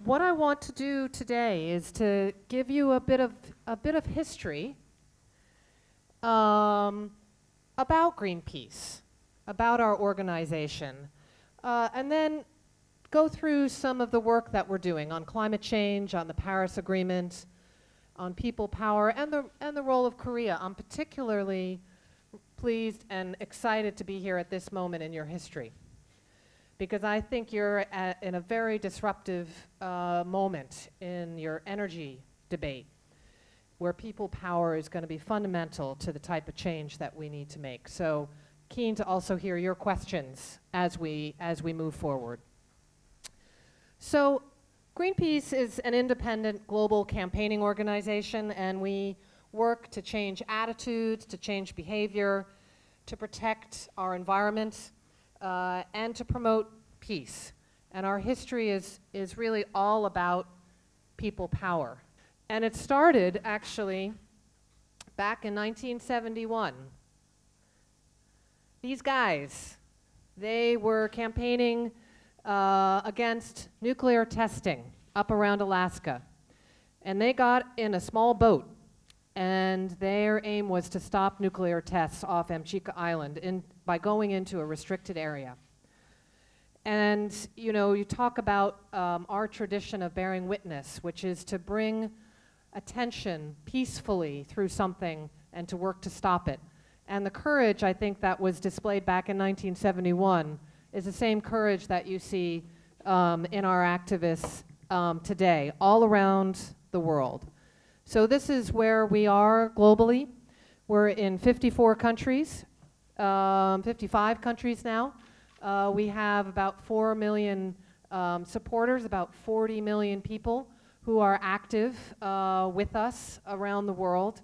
what I want to do today is to give you a bit of history about Greenpeace, about our organization, and then go through some of the work that we're doing on climate change, on the Paris Agreement, on people power, and the role of Korea. I'm particularly pleased and excited to be here at this moment in your history, because I think you're in a very disruptive moment in your energy debate, where people power is going to be fundamental to the type of change that we need to make. So keen to also hear your questions as we move forward. So Greenpeace is an independent global campaigning organization, and we work to change attitudes, to change behavior, to protect our environment, and to promote peace. And our history is really all about people power. And it started actually back in 1971. These guys, they were campaigning against nuclear testing up around Alaska. And they got in a small boat, and their aim was to stop nuclear tests off Amchitka Island by going into a restricted area. And you know, you talk about our tradition of bearing witness, which is to bring attention peacefully through something and to work to stop it. And the courage, I think, that was displayed back in 1971 is the same courage that you see in our activists today, all around the world. So this is where we are globally. We're in 54 countries, 55 countries now. We have about 4 million supporters, about 40 million people who are active with us around the world.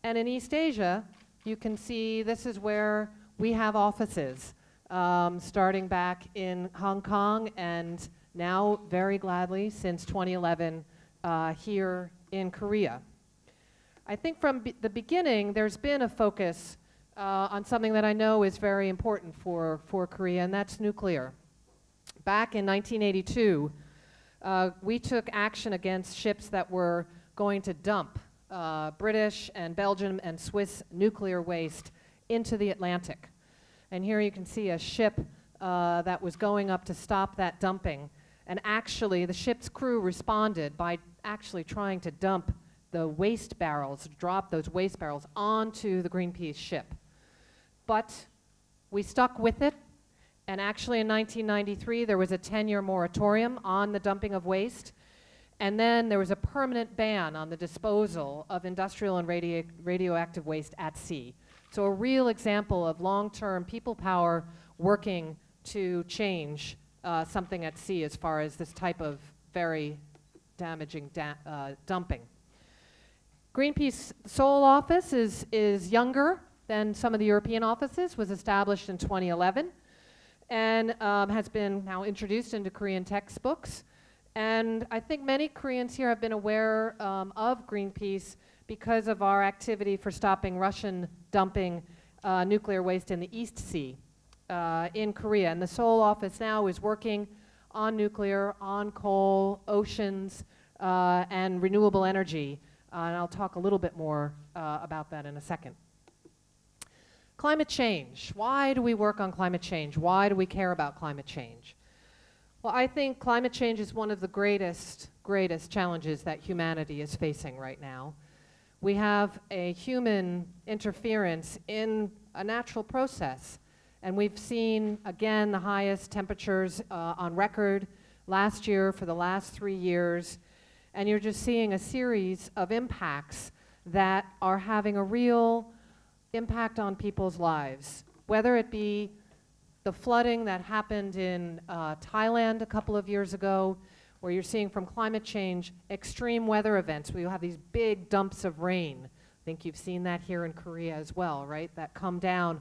And in East Asia, you can see this is where we have offices, starting back in Hong Kong, and now, very gladly, since 2011, here in Korea. I think from the beginning, there's been a focus on something that I know is very important for Korea, and that's nuclear. Back in 1982, we took action against ships that were going to dump British and Belgian and Swiss nuclear waste into the Atlantic. And here you can see a ship that was going up to stop that dumping. And actually, the ship's crew responded by actually trying to dump the waste barrels, drop those waste barrels onto the Greenpeace ship. But we stuck with it, and actually in 1993 there was a 10-year moratorium on the dumping of waste, and then there was a permanent ban on the disposal of industrial and radioactive waste at sea. So a real example of long-term people power working to change something at sea as far as this type of very damaging dumping. Greenpeace Seoul office is younger than some of the European offices, was established in 2011, and has been now introduced into Korean textbooks. And I think many Koreans here have been aware of Greenpeace because of our activity for stopping Russian dumping nuclear waste in the East Sea in Korea. And the Seoul office now is working on nuclear, on coal, oceans, and renewable energy. And I'll talk a little bit more about that in a second. Climate change. Why do we work on climate change? Why do we care about climate change? Well, I think climate change is one of the greatest challenges that humanity is facing right now. We have a human interference in a natural process, and we've seen, again, the highest temperatures on record last year for the last 3 years, and you're just seeing a series of impacts that are having a real impact on people's lives, whether it be the flooding that happened in Thailand a couple of years ago, where you're seeing from climate change extreme weather events where you have these big dumps of rain. I think you've seen that here in Korea as well, right? That come down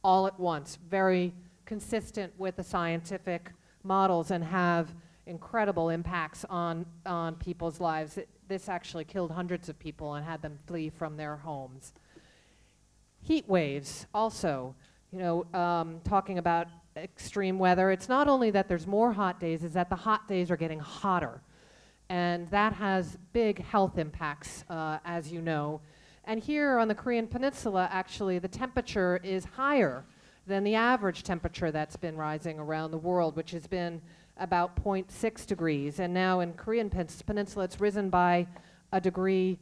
all at once, very consistent with the scientific models, and have incredible impacts on people's lives. This actually killed hundreds of people and had them flee from their homes. Heat waves also, you know, talking about extreme weather. It's not only that there's more hot days, it's that the hot days are getting hotter. And that has big health impacts, as you know. And here on the Korean Peninsula, actually, the temperature is higher than the average temperature that's been rising around the world, which has been about 0.6 degrees. And now in Korean Peninsula, it's risen by 1.5 degrees.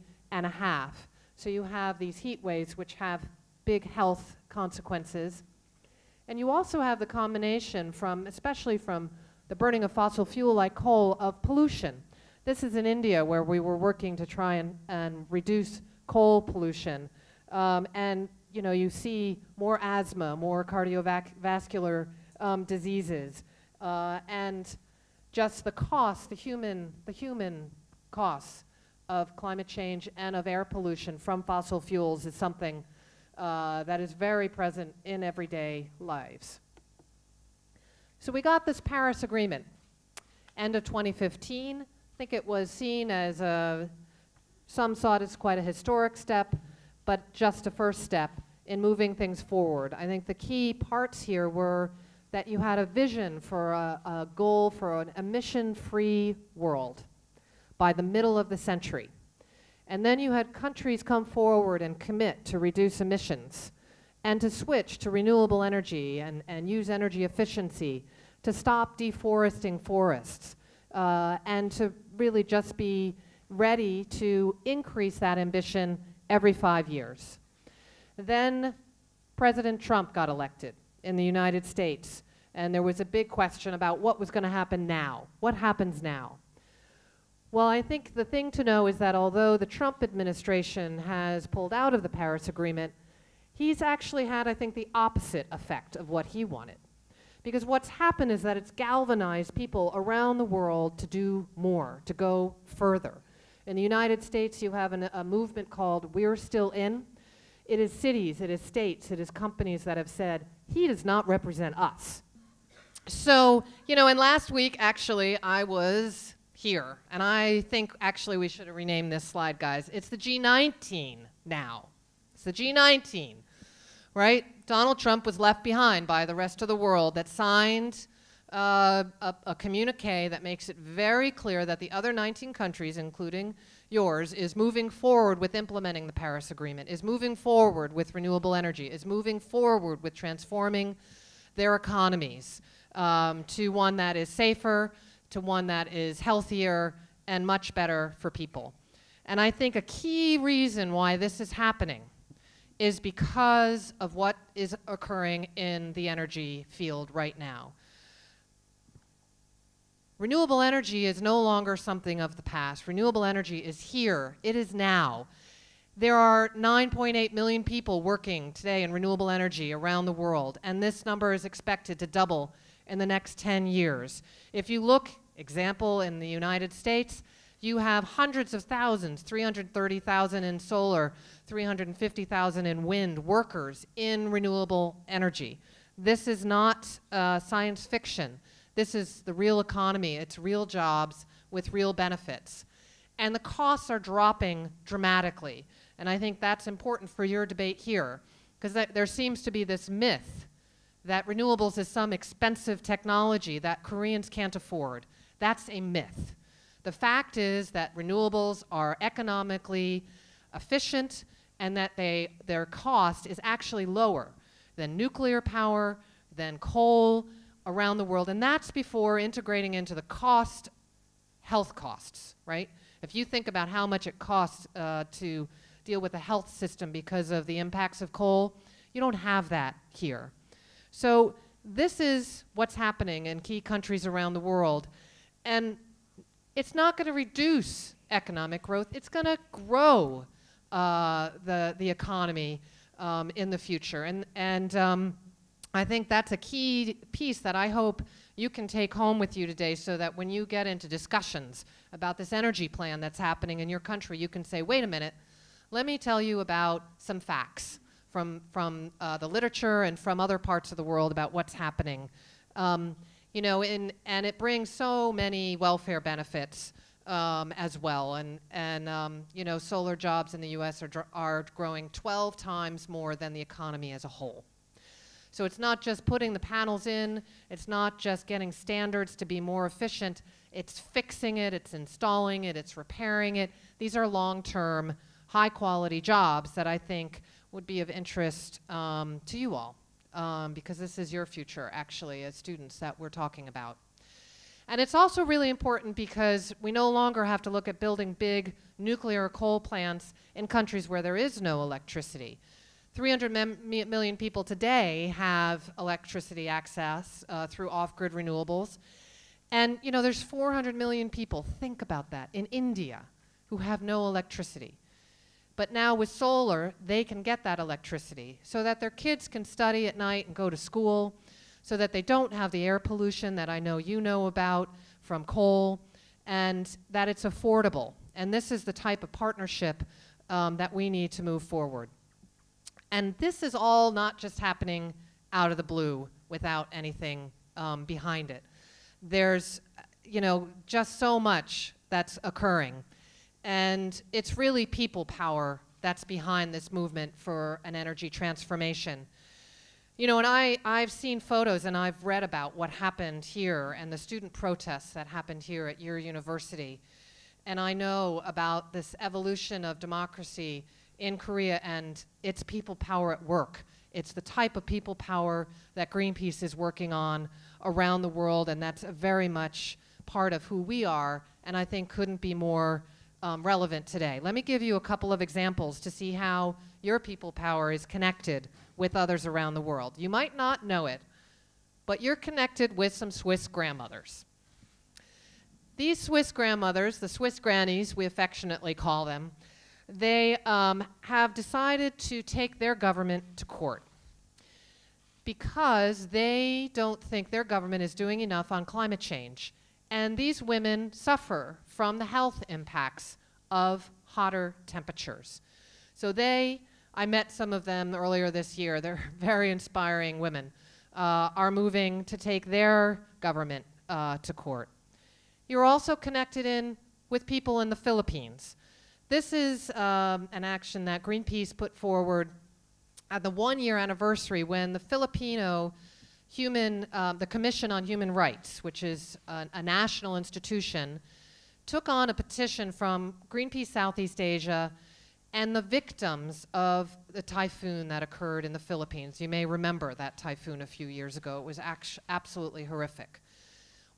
So you have these heat waves which have big health consequences. And you also have the combination from, especially from the burning of fossil fuel like coal, of pollution. This is in India, where we were working to try and reduce coal pollution. And you know, you see more asthma, more cardiovascular diseases, and just the cost, the human costs of climate change and of air pollution from fossil fuels is something that is very present in everyday lives. So we got this Paris Agreement, end of 2015. I think it was seen as some saw it as quite a historic step, but just a first step in moving things forward. I think the key parts here were that you had a vision for a goal for an emission-free world by the middle of the century. And then you had countries come forward and commit to reduce emissions and to switch to renewable energy and use energy efficiency, to stop deforesting forests, and to really just be ready to increase that ambition every 5 years. Then President Trump got elected in the United States, and there was a big question about what was going to happen now. What happens now? Well, I think the thing to know is that although the Trump administration has pulled out of the Paris Agreement, he's actually had, I think, the opposite effect of what he wanted. Because what's happened is that it's galvanized people around the world to do more, to go further. In the United States, you have a movement called We're Still In. It is cities, it is states, it is companies that have said, he does not represent us. So, you know, and last week, actually, I was here, and I think actually we should have renamed this slide, guys. It's the G19 now. It's the G19, right? Donald Trump was left behind by the rest of the world that signed a communique that makes it very clear that the other 19 countries, including yours, is moving forward with implementing the Paris Agreement, is moving forward with renewable energy, is moving forward with transforming their economies to one that is safer, to one that is healthier and much better for people. And I think a key reason why this is happening is because of what is occurring in the energy field right now. Renewable energy is no longer something of the past. Renewable energy is here. It is now. There are 9.8 million people working today in renewable energy around the world, and this number is expected to double in the next 10 years. If you look, example, in the United States, you have hundreds of thousands, 330,000 in solar, 350,000 in wind workers in renewable energy. This is not science fiction. This is the real economy. It's real jobs with real benefits. And the costs are dropping dramatically. And I think that's important for your debate here, because there seems to be this myth that renewables is some expensive technology that Koreans can't afford. That's a myth. The fact is that renewables are economically efficient and that their cost is actually lower than nuclear power, than coal, around the world, and that's before integrating into the cost, health costs, right? If you think about how much it costs to deal with the health system because of the impacts of coal, you don't have that here. So this is what's happening in key countries around the world, and it's not going to reduce economic growth, it's going to grow the economy in the future, and I think that's a key piece that I hope you can take home with you today, so that when you get into discussions about this energy plan that's happening in your country, you can say, wait a minute, let me tell you about some facts from the literature and from other parts of the world about what's happening. You know, and it brings so many welfare benefits as well. And you know, solar jobs in the US are growing 12 times more than the economy as a whole. So it's not just putting the panels in, it's not just getting standards to be more efficient, it's fixing it, it's installing it, it's repairing it. These are long-term, high-quality jobs that I think would be of interest to you all, because this is your future, actually, as students that we're talking about. And it's also really important because we no longer have to look at building big nuclear or coal plants in countries where there is no electricity. 300 million people today have electricity access through off-grid renewables. And you know, there's 400 million people, think about that, in India who have no electricity. But now with solar, they can get that electricity so that their kids can study at night and go to school, so that they don't have the air pollution that I know you know about from coal, and that it's affordable. And this is the type of partnership that we need to move forward. And this is all not just happening out of the blue without anything behind it. There's, you know, just so much that's occurring. And it's really people power that's behind this movement for an energy transformation. You know, and I've seen photos and I've read about what happened here and the student protests that happened here at your university. And I know about this evolution of democracy in Korea, and it's people power at work. It's the type of people power that Greenpeace is working on around the world, and that's very much part of who we are, and I think couldn't be more relevant today. Let me give you a couple of examples to see how your people power is connected with others around the world. You might not know it, but you're connected with some Swiss grandmothers. These Swiss grandmothers, the Swiss grannies we affectionately call them, they have decided to take their government to court because they don't think their government is doing enough on climate change. And these women suffer from the health impacts of hotter temperatures. So I met some of them earlier this year, they're very inspiring women, are moving to take their government to court. You're also connected in with people in the Philippines. This is an action that Greenpeace put forward at the one-year anniversary when the Filipino the Commission on Human Rights, which is a national institution, took on a petition from Greenpeace Southeast Asia and the victims of the typhoon that occurred in the Philippines. You may remember that typhoon a few years ago. It was absolutely horrific.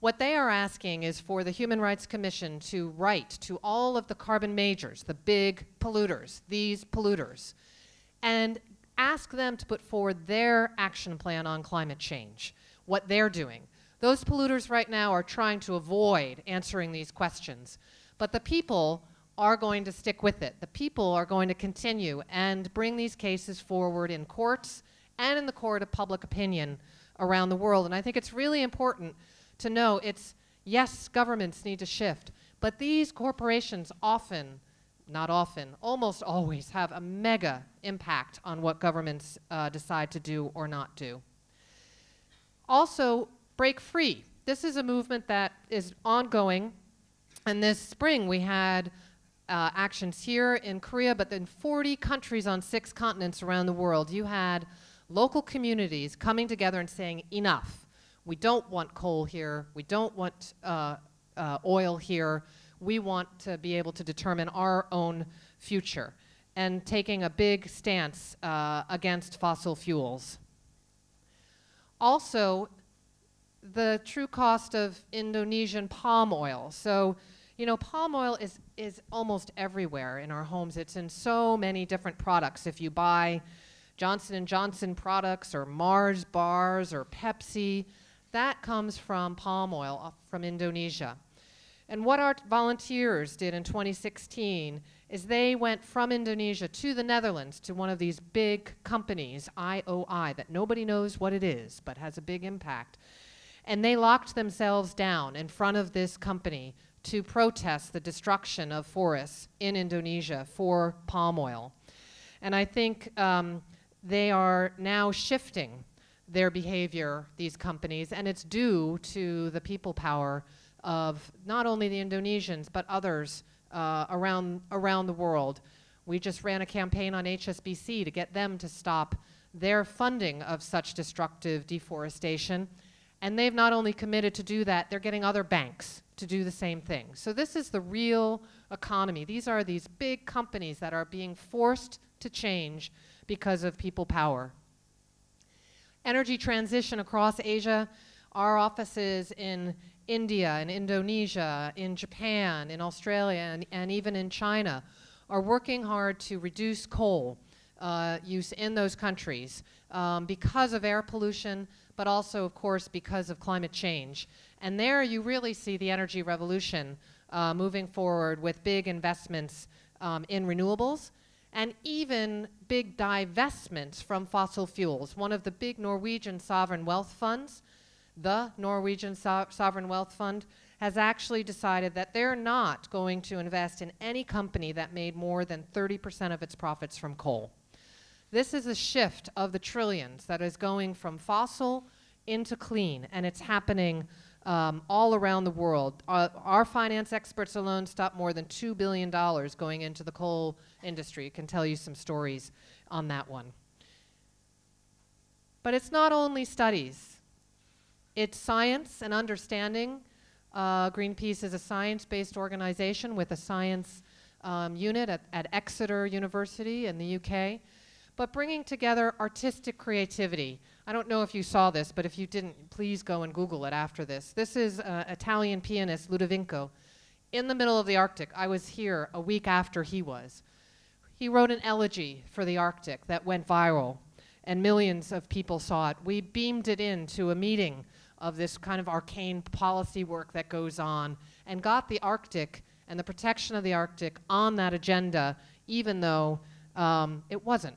What they are asking is for the Human Rights Commission to write to all of the carbon majors, the big polluters, these polluters, and ask them to put forward their action plan on climate change, what they're doing. Those polluters right now are trying to avoid answering these questions, but the people are going to stick with it. The people are going to continue and bring these cases forward in courts and in the court of public opinion around the world. And I think it's really important to know yes, governments need to shift, but these corporations almost always have a mega impact on what governments decide to do or not do. Also, break free. This is a movement that is ongoing, and this spring we had actions here in Korea, but in 40 countries on 6 continents around the world. You had local communities coming together and saying, enough. We don't want coal here. We don't want oil here. We want to be able to determine our own future, and taking a big stance against fossil fuels. Also, the true cost of Indonesian palm oil. So, you know, palm oil is almost everywhere in our homes. It's in so many different products. If you buy Johnson & Johnson products or Mars bars or Pepsi, that comes from palm oil from Indonesia. And what our volunteers did in 2016 is they went from Indonesia to the Netherlands to one of these big companies, IOI, that nobody knows what it is, but has a big impact. And they locked themselves down in front of this company to protest the destruction of forests in Indonesia for palm oil. And I think they are now shifting their behavior, these companies, and it's due to the people power of not only the Indonesians, but others around the world. We just ran a campaign on HSBC to get them to stop their funding of such destructive deforestation. And they've not only committed to do that, they're getting other banks to do the same thing. So this is the real economy. These are these big companies that are being forced to change because of people power. Energy transition across Asia. Our offices in India, in Indonesia, in Japan, in Australia, and even in China are working hard to reduce coal use in those countries because of air pollution, but also, of course, because of climate change. And there you really see the energy revolution moving forward with big investments in renewables and even big divestments from fossil fuels. One of the big Norwegian sovereign wealth funds, the Norwegian Sovereign Wealth Fund, has actually decided that they're not going to invest in any company that made more than 30% of its profits from coal. This is a shift of the trillions that is going from fossil into clean, and it's happening all around the world. Our finance experts alone stopped more than $2 billion going into the coal industry. I can tell you some stories on that one. But it's not only studies. It's science and understanding. Greenpeace is a science-based organization with a science unit at Exeter University in the UK, but bringing together artistic creativity. I don't know if you saw this, but if you didn't, please go and Google it after this. This is Italian pianist Ludovico in the middle of the Arctic. I was here a week after he was. He wrote an elegy for the Arctic that went viral, and millions of people saw it. We beamed it into a meeting of this kind of arcane policy work that goes on and got the Arctic and the protection of the Arctic on that agenda, even though it wasn't.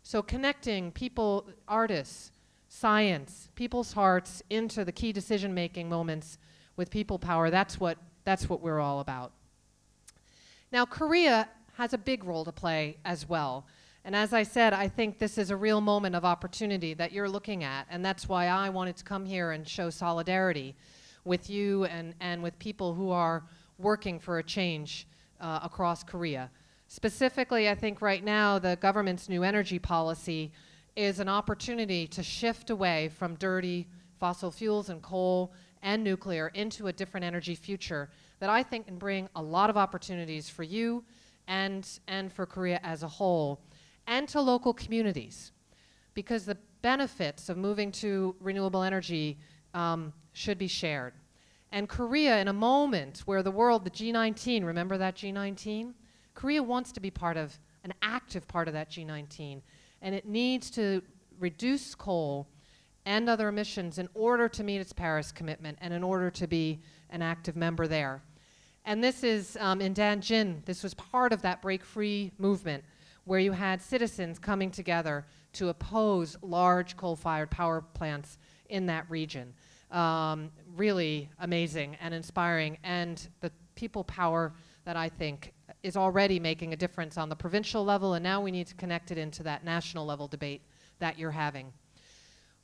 So connecting people, artists, science, people's hearts into the key decision-making moments with people power, that's what we're all about. Now, Korea has a big role to play as well. And as I said, I think this is a real moment of opportunity that you're looking at, and that's why I wanted to come here and show solidarity with you and with people who are working for a change across Korea. Specifically, I think right now the government's new energy policy is an opportunity to shift away from dirty fossil fuels and coal and nuclear into a different energy future that I think can bring a lot of opportunities for you and for Korea as a whole, and to local communities, because the benefits of moving to renewable energy should be shared. And Korea, in a moment where the world, the G19, remember that G19? Korea wants to be an active part of that G19, and it needs to reduce coal and other emissions in order to meet its Paris commitment and in order to be an active member there. And this is in Danjin, this was part of that Break Free movement, where you had citizens coming together to oppose large coal-fired power plants in that region. Really amazing and inspiring, and the people power that I think is already making a difference on the provincial level, and now we need to connect it into that national level debate that you're having.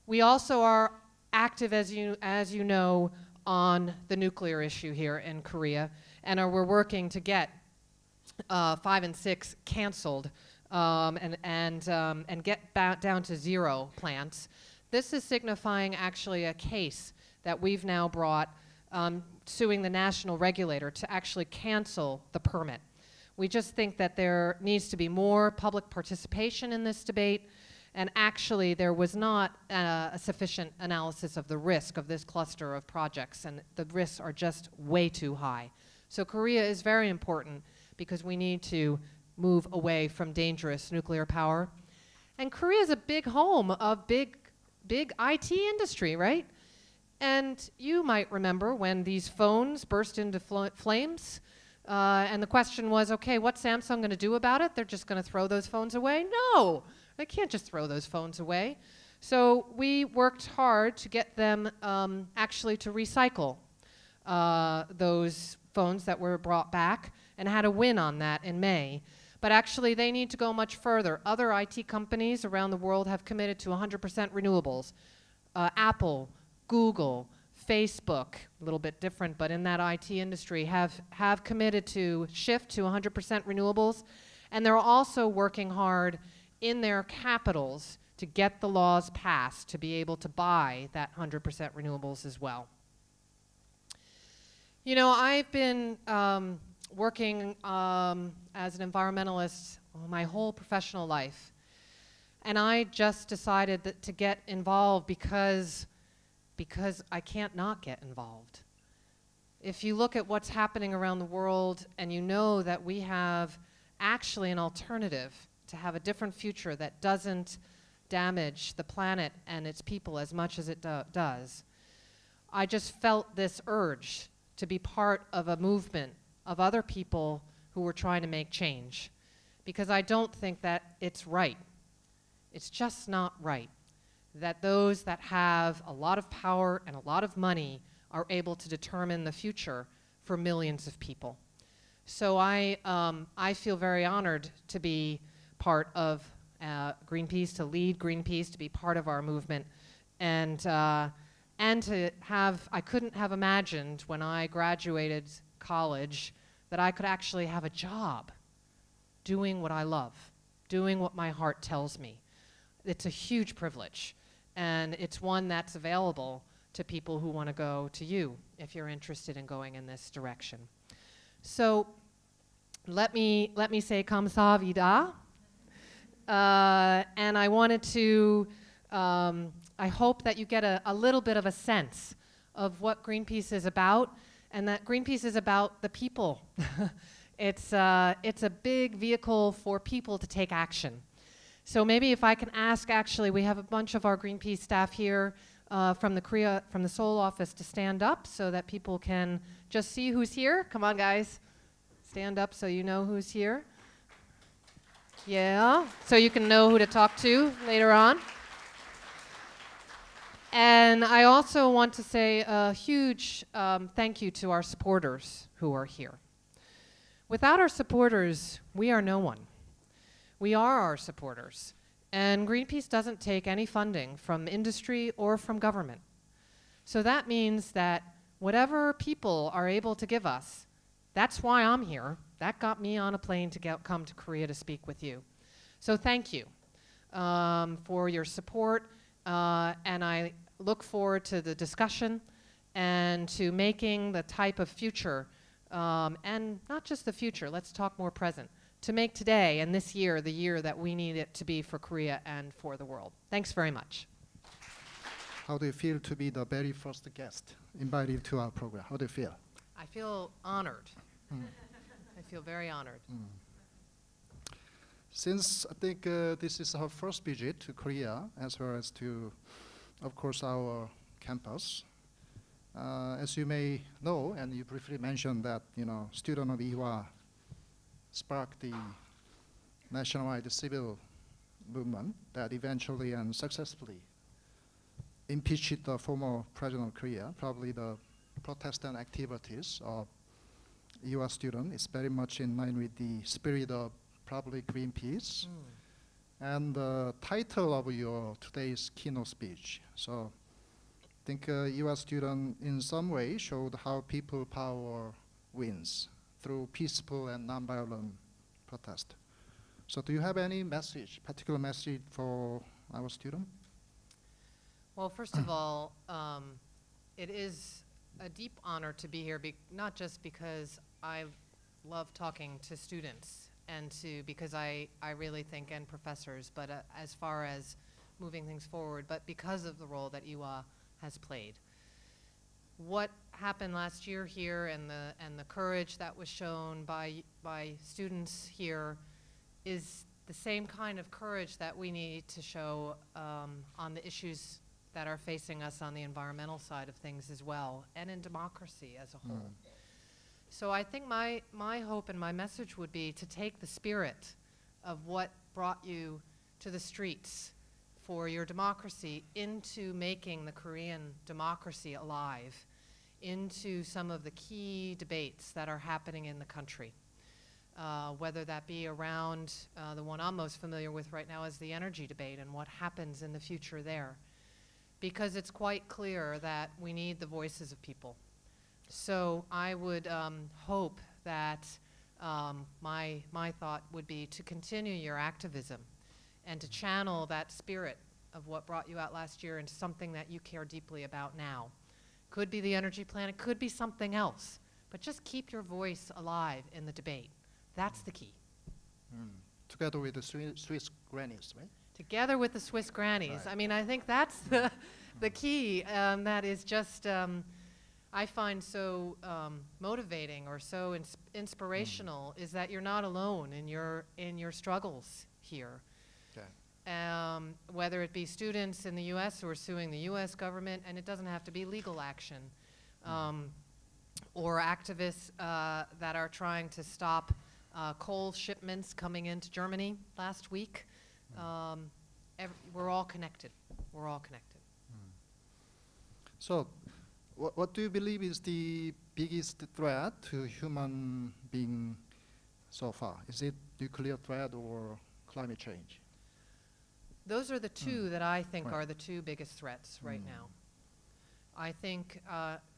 We also are active, as you know, on the nuclear issue here in Korea, and we're working to get 5 and 6 canceled and get down to 0 plants. This is signifying actually a case that we've now brought suing the national regulator to actually cancel the permit. We just think that there needs to be more public participation in this debate, and actually there was not a sufficient analysis of the risk of this cluster of projects, and the risks are just way too high. So Korea is very important because we need to move away from dangerous nuclear power. And Korea is a big home of big IT industry, right? And you might remember when these phones burst into flames, and the question was, okay, what's Samsung going to do about it? They're just going to throw those phones away? No, they can't just throw those phones away. So we worked hard to get them actually to recycle those phones that were brought back, and had a win on that in May. But actually, they need to go much further. Other IT companies around the world have committed to 100% renewables. Apple, Google, Facebook, a little bit different, but in that IT industry, have committed to shift to 100% renewables. And they're also working hard in their capitals to to get the laws passed to be able to buy that 100% renewables as well. You know, I've been working as an environmentalist my whole professional life. And I just decided that to get involved because I can't not get involved. If you look at what's happening around the world and you know that we have actually an alternative to have a different future that doesn't damage the planet and its people as much as it does, I just felt this urge to be part of a movement of other people who were trying to make change. Because I don't think that it's right. It's just not right that those that have a lot of power and a lot of money are able to determine the future for millions of people. So I feel very honored to be part of Greenpeace, to lead Greenpeace, to be part of our movement, and to have, I couldn't have imagined when I graduated college that I could actually have a job doing what I love, doing what my heart tells me. It's a huge privilege, and it's one that's available to people who want to go to you if you're interested in going in this direction. So let me say 감사합니다. And I wanted to, I hope that you get a little bit of a sense of what Greenpeace is about, and that Greenpeace is about the people. It's a big vehicle for people to take action. So maybe if I can ask, actually, we have a bunch of our Greenpeace staff here from the Seoul office to stand up so that people can just see who's here. Come on, guys. Stand up so you know who's here. Yeah, so you can know who to talk to later on. And I also want to say a huge thank you to our supporters who are here. Without our supporters, we are no one. We are our supporters. And Greenpeace doesn't take any funding from industry or from government. So that means that whatever people are able to give us, that's why I'm here. That got me on a plane to come to Korea to speak with you. So thank you for your support, and I look forward to the discussion and to making the type of future, and not just the future, let's talk more present, to make today and this year the year that we need it to be for Korea and for the world. Thanks very much. How do you feel to be the very first guest invited to our program? How do you feel? I feel honored. I feel very honored. Since I think this is our first visit to Korea, as well as to, of course, our campus, as you may know, and you briefly mentioned that, you know, student of Ewha sparked the nationwide civil movement that eventually and successfully impeached the former president of Korea. Probably the Protestant activities of Ewha student is very much in line with the spirit of probably Greenpeace and the title of your today's keynote speech. So I think Ewha student in some way showed how people power wins through peaceful and nonviolent protest. So do you have any message, particular message for our student? Well, first of all, it is a deep honor to be here, not just because I love talking to students and because I really think, and professors, but as far as moving things forward, but because of the role that Ewha has played. What happened last year here and the courage that was shown by students here is the same kind of courage that we need to show on the issues that are facing us on the environmental side of things as well, and in democracy as a whole. So I think my hope and my message would be to take the spirit of what brought you to the streets for your democracy into making the Korean democracy alive, into some of the key debates that are happening in the country, whether that be around the one I'm most familiar with right now is the energy debate and what happens in the future there. Because it's quite clear that we need the voices of people. So I would hope that my thought would be to continue your activism and to channel that spirit of what brought you out last year into something that you care deeply about now. Could be the energy plan, it could be something else, but just keep your voice alive in the debate. That's the key. Together with the Swiss grannies, right? Together with the Swiss grannies. Right. I mean, I think that's the key. That is just, I find so motivating or so inspirational is that you're not alone in your struggles here. Okay. Whether it be students in the U.S. who are suing the U.S. government, and it doesn't have to be legal action, or activists that are trying to stop coal shipments coming into Germany last week. We're all connected. We're all connected. So, what do you believe is the biggest threat to human being so far? Is it nuclear threat or climate change? Those are the two that I think Right. are the two biggest threats right now. I think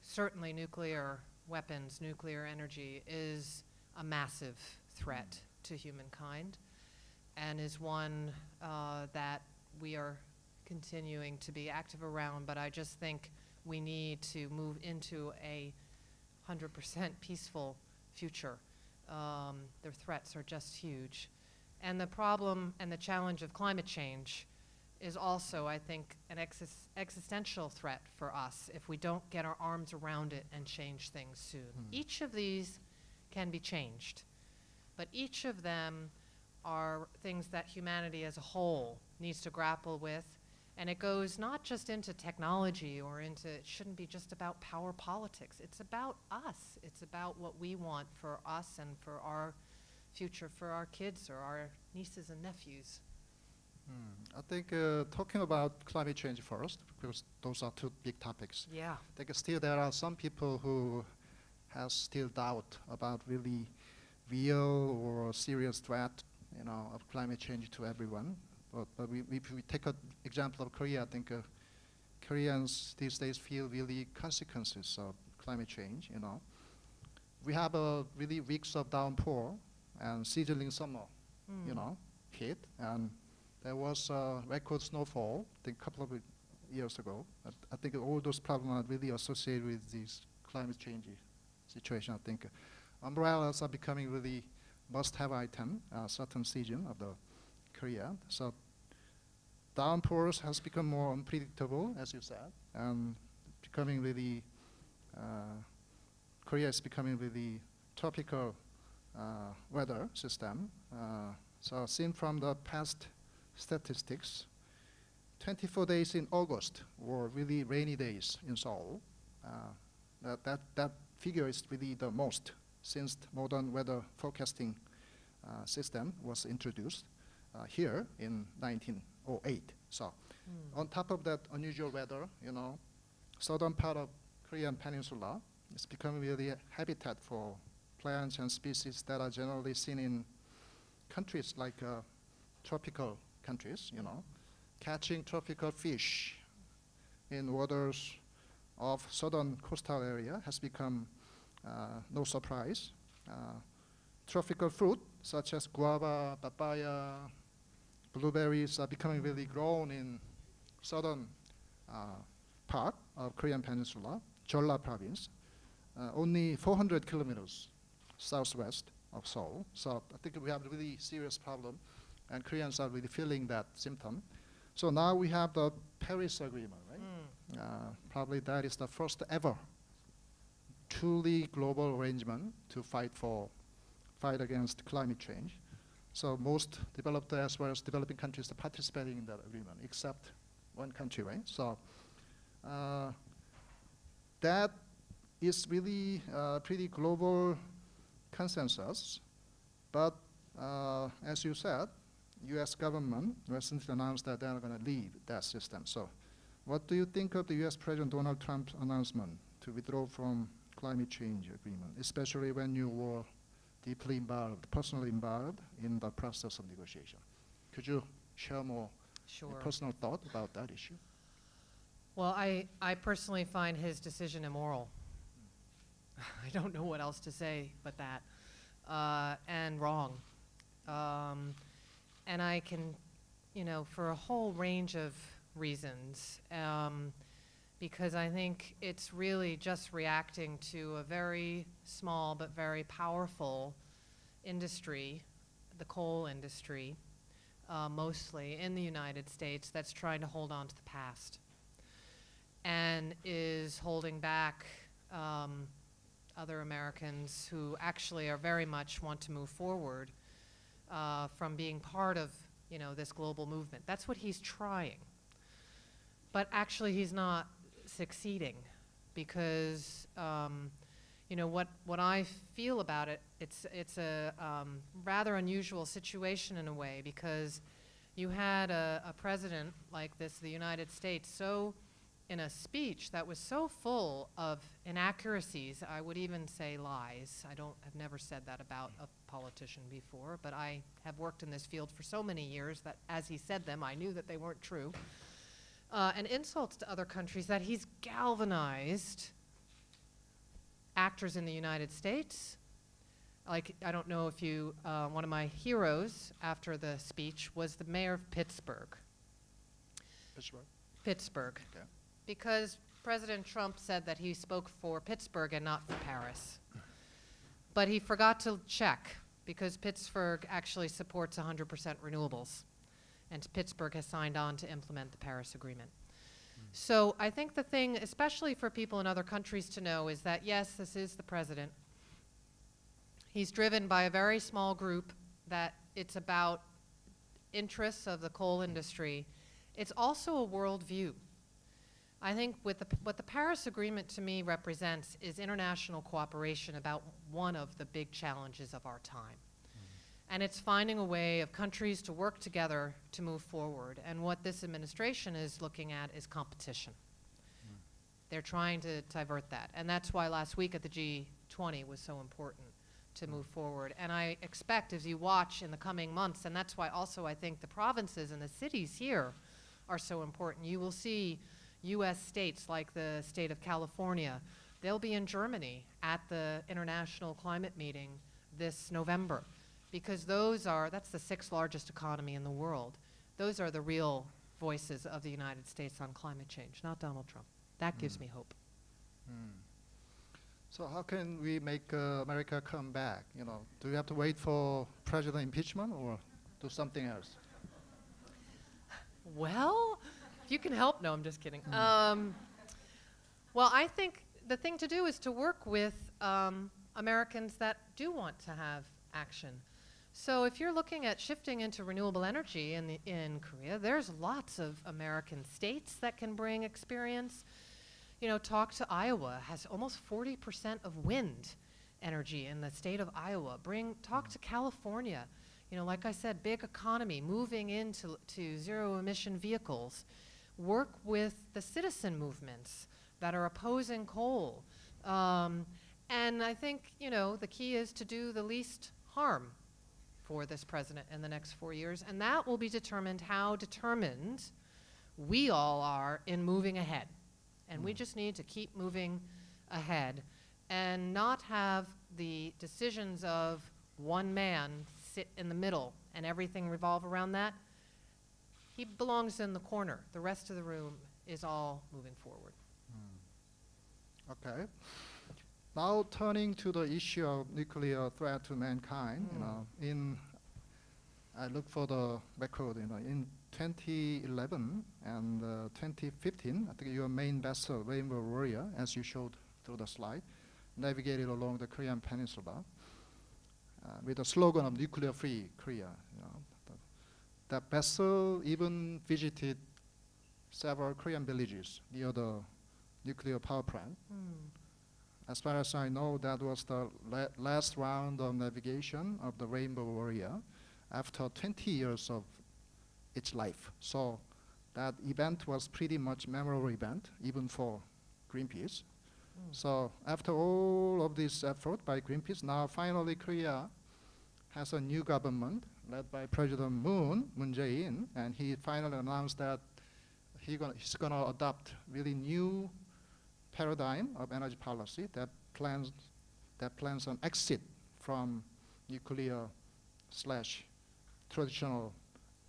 certainly nuclear weapons, nuclear energy is a massive threat to humankind and is one that we are continuing to be active around, but I just think we need to move into a 100% peaceful future. Their threats are just huge. And the problem and the challenge of climate change is also, I think, an existential threat for us if we don't get our arms around it and change things soon. Each of these can be changed, but each of them are things that humanity as a whole needs to grapple with. And it goes not just into technology or into, it shouldn't be just about power politics. It's about us. It's about what we want for us and for our future, for our kids or our nieces and nephews. I think talking about climate change first, because those are two big topics. Yeah. I think still there are some people who have still doubt about really real or serious threat, of climate change to everyone. But if we take an example of Korea, I think Koreans these days feel really consequences of climate change. We have really weeks of downpour and sizzling summer, hit, and there was record snowfall, I think a couple of years ago. I think all those problems are really associated with this climate change situation. I think umbrellas are becoming really must-have item certain season of the Korea. So downpours has become more unpredictable, as you said, and becoming really Korea is becoming really tropical weather system. So seen from the past statistics, 24 days in August were really rainy days in Seoul. That figure is really the most since modern weather forecasting system was introduced here in 1908. So on top of that unusual weather, southern part of Korean peninsula is becoming really a habitat for plants and species that are generally seen in countries like tropical countries, catching tropical fish in waters of southern coastal area has become no surprise. Tropical fruit such as guava, papaya, blueberries are becoming really grown in southern part of Korean peninsula, Jeolla province, only 400 kilometers southwest of Seoul. So I think we have a really serious problem, and Koreans are really feeling that symptom. So now we have the Paris Agreement, right? Probably that is the first ever truly global arrangement to fight against climate change. So most developed as well as developing countries are participating in that agreement, except one country, right? So that is really pretty global consensus. But as you said, U.S. government recently announced that they're going to leave that system. So what do you think of the U.S. President Donald Trump's announcement to withdraw from climate change agreement, especially when you were deeply involved, personally involved in the process of negotiation? Could you share more personal thought about that issue? Well, I personally find his decision immoral. I don't know what else to say but that, and wrong. And I can, for a whole range of reasons, because I think it's really just reacting to a very small but very powerful industry, the coal industry, mostly in the United States, that's trying to hold on to the past and is holding back other Americans who actually are very much want to move forward from being part of, you know, this global movement. That's what he's trying. But actually he's not succeeding because, you know, what I feel about it, it's a rather unusual situation in a way, because you had a president like this, the United States, so in a speech that was so full of inaccuracies, I would even say lies. I've never said that about a politician before, but I have worked in this field for so many years that as he said them, I knew that they weren't true. And insults to other countries, that he's galvanized actors in the United States. Like, I don't know if you, one of my heroes after the speech was the mayor of Pittsburgh. Pittsburgh. Okay. Because President Trump said that he spoke for Pittsburgh and not for Paris. But he forgot to check, because Pittsburgh actually supports 100% renewables. And Pittsburgh has signed on to implement the Paris Agreement. So I think the thing, especially for people in other countries to know, is that yes, this is the president. He's driven by a very small group, that it's about interests of the coal industry. It's also a worldview. I think with what the Paris Agreement to me represents is international cooperation about one of the big challenges of our time. And it's finding a way of countries to work together to move forward. And what this administration is looking at is competition. They're trying to divert that. And that's why last week at the G20 was so important to move forward. And I expect, as you watch in the coming months, and that's why also I think the provinces and the cities here are so important. You will see US states like the state of California. They'll be in Germany at the International Climate Meeting this November. Because that's the 6th largest economy in the world. Those are the real voices of the United States on climate change, not Donald Trump. That gives me hope. So how can we make America come back? You know, do we have to wait for president impeachment or do something else? Well, if you can help, no, I'm just kidding. Well, I think the thing to do is to work with Americans that do want to have action. So if you're looking at shifting into renewable energy in Korea, there's lots of American states that can bring experience. You know, talk to Iowa, has almost 40% of wind energy in the state of Iowa. Talk to California. You know, like I said, big economy, moving into zero emission vehicles. Work with the citizen movements that are opposing coal. And I think, you know, the key is to do the least harm for this president in the next 4 years, and that will be determined how determined we all are in moving ahead. And we just need to keep moving ahead and not have the decisions of one man sit in the middle and everything revolve around that. He belongs in the corner. The rest of the room is all moving forward. Okay. Now turning to the issue of nuclear threat to mankind, you know, I look for the record, you know, in 2011 and 2015, I think your main vessel, Rainbow Warrior, as you showed through the slide, navigated along the Korean Peninsula with the slogan of nuclear-free Korea. You know, that vessel even visited several Korean villages near the nuclear power plant. As far as I know, that was the last round of navigation of the Rainbow Warrior after 20 years of its life. So that event was pretty much memorable event, even for Greenpeace. So after all of this effort by Greenpeace, now finally Korea has a new government led by President Moon Jae-in, and he finally announced that he's gonna adopt really new paradigm of energy policy that plans an exit from nuclear/traditional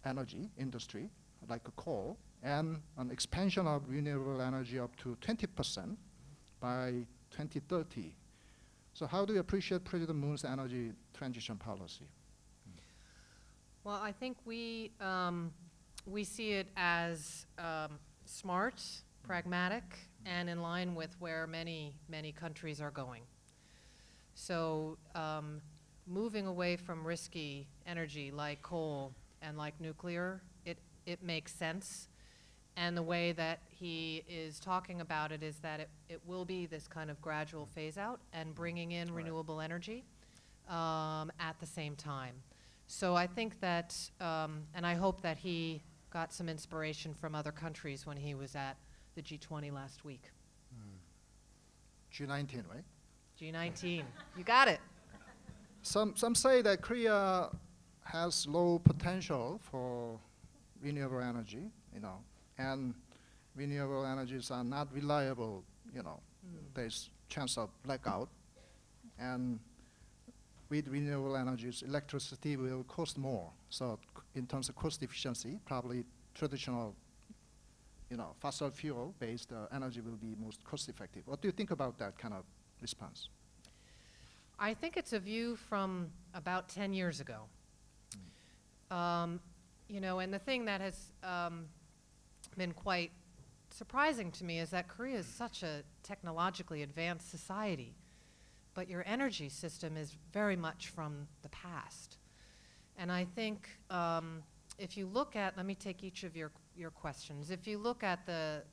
energy industry like coal and an expansion of renewable energy up to 20% by 2030. So how do you appreciate President Moon's energy transition policy? Well, I think we see it as smart, pragmatic, and in line with where many countries are going. So moving away from risky energy like coal and like nuclear, it makes sense. And the way that he is talking about it is that it will be this kind of gradual phase out and bringing in renewable energy at the same time. So I think that, and I hope that he got some inspiration from other countries when he was at the G20 last week. G19, right? G19, you got it. Some say that Korea has low potential for renewable energy, and renewable energies are not reliable, there's chance of blackout, and with renewable energies, electricity will cost more. So in terms of cost efficiency, probably traditional, fossil fuel-based energy will be most cost-effective. What do you think about that kind of response? I think it's a view from about 10 years ago. And the thing that has been quite surprising to me is that Korea is such a technologically advanced society, but your energy system is very much from the past. And I think if you look at, let me take each of your questions. If you look at the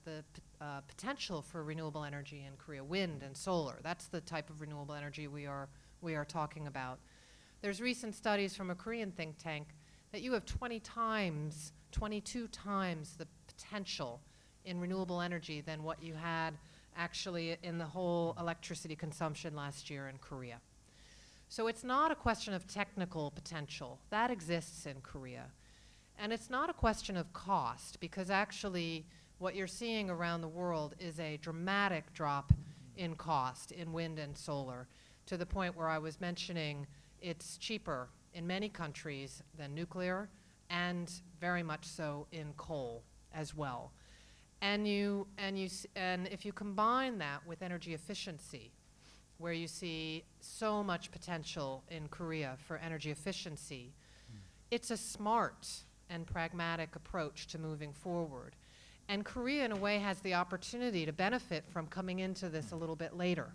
potential for renewable energy in Korea, wind and solar, that's the type of renewable energy we are talking about. There's recent studies from a Korean think tank that you have 22 times the potential in renewable energy than what you had actually in the whole electricity consumption last year in Korea. So it's not a question of technical potential. That exists in Korea. And it's not a question of cost, because actually what you're seeing around the world is a dramatic drop in cost in wind and solar, to the point where I was mentioning it's cheaper in many countries than nuclear, and very much so in coal as well. And if you combine that with energy efficiency, where you see so much potential in Korea for energy efficiency, it's a smart and pragmatic approach to moving forward. And Korea, in a way, has the opportunity to benefit from coming into this a little bit later,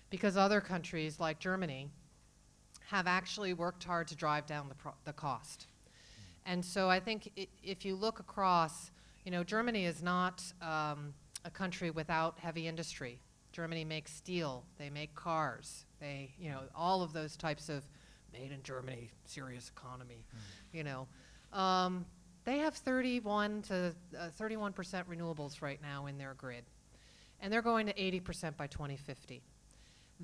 because other countries like Germany have actually worked hard to drive down the cost. And so I think if you look across, Germany is not a country without heavy industry. Germany makes steel, they make cars, they, all of those types of made in Germany, serious economy, They have 31% renewables right now in their grid, and they're going to 80% by 2050.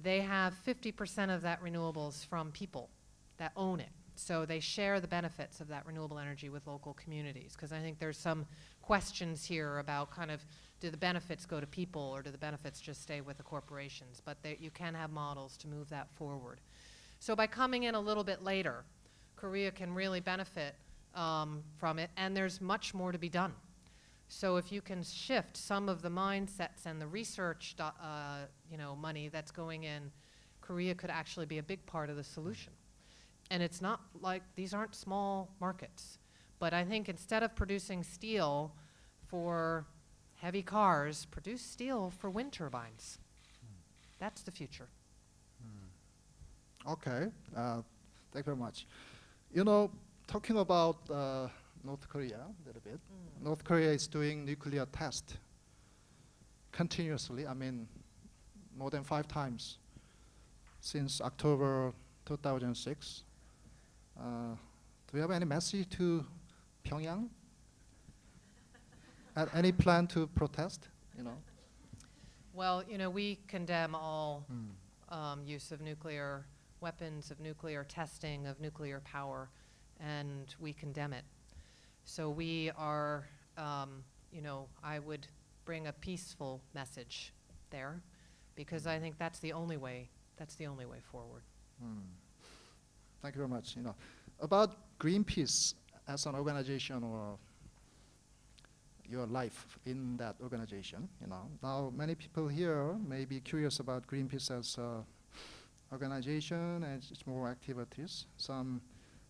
They have 50% of that renewables from people that own it. So they share the benefits of that renewable energy with local communities, because I think there's some questions here about kind of, do the benefits go to people or do the benefits just stay with the corporations? But you can have models to move that forward. So by coming in a little bit later, Korea can really benefit from it, and there's much more to be done. So if you can shift some of the mindsets and the research money that's going in, Korea could actually be a big part of the solution. And it's not like, these aren't small markets. But I think instead of producing steel for heavy cars, produce steel for wind turbines. That's the future. Okay, thank you very much. Talking about North Korea a little bit. North Korea is doing nuclear tests continuously, more than 5 times since October 2006. Do you have any message to Pyongyang? Any plan to protest? Well, we condemn all use of nuclear weapons, of nuclear testing, of nuclear power, and we condemn it. So we are, I would bring a peaceful message there, because I think that's the only way. That's the only way forward. Thank you very much. About Greenpeace as an organization, or your life in that organization. You know, now many people here may be curious about Greenpeace as a organization and its more activities.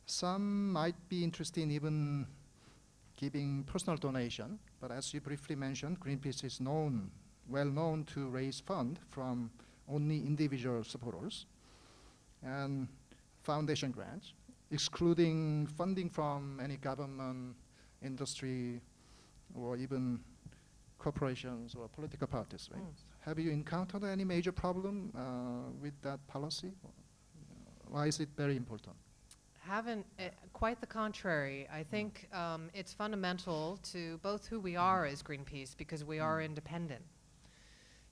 Some might be interested in even giving personal donation, but as you briefly mentioned, Greenpeace is well known to raise funds from only individual supporters and foundation grants, excluding funding from any government, industry, or even corporations or political parties, right? Have you encountered any major problem with that policy? Why is it very important? Haven't, quite the contrary. I think it's fundamental to both who we are as Greenpeace, because we are independent.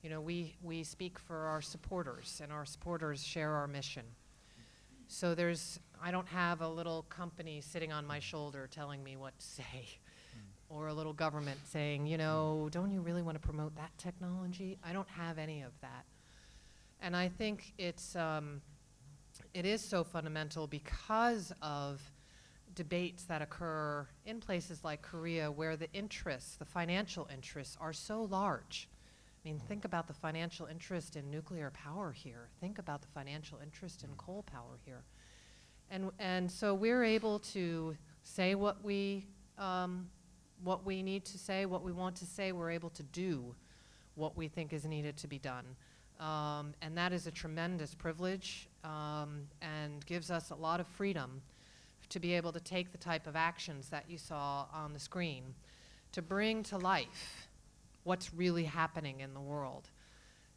You know, we speak for our supporters, and our supporters share our mission. So I don't have a little company sitting on my shoulder telling me what to say, or a little government saying, you know, don't you really want to promote that technology? I don't have any of that. And I think it is so fundamental because of debates that occur in places like Korea, where the interests, the financial interests, are so large. I mean, think about the financial interest in nuclear power here. Think about the financial interest in coal power here. And so we're able to say what we need to say, what we want to say. We're able to do what we think is needed to be done. And that is a tremendous privilege and gives us a lot of freedom to be able to take the type of actions that you saw on the screen to bring to life what's really happening in the world,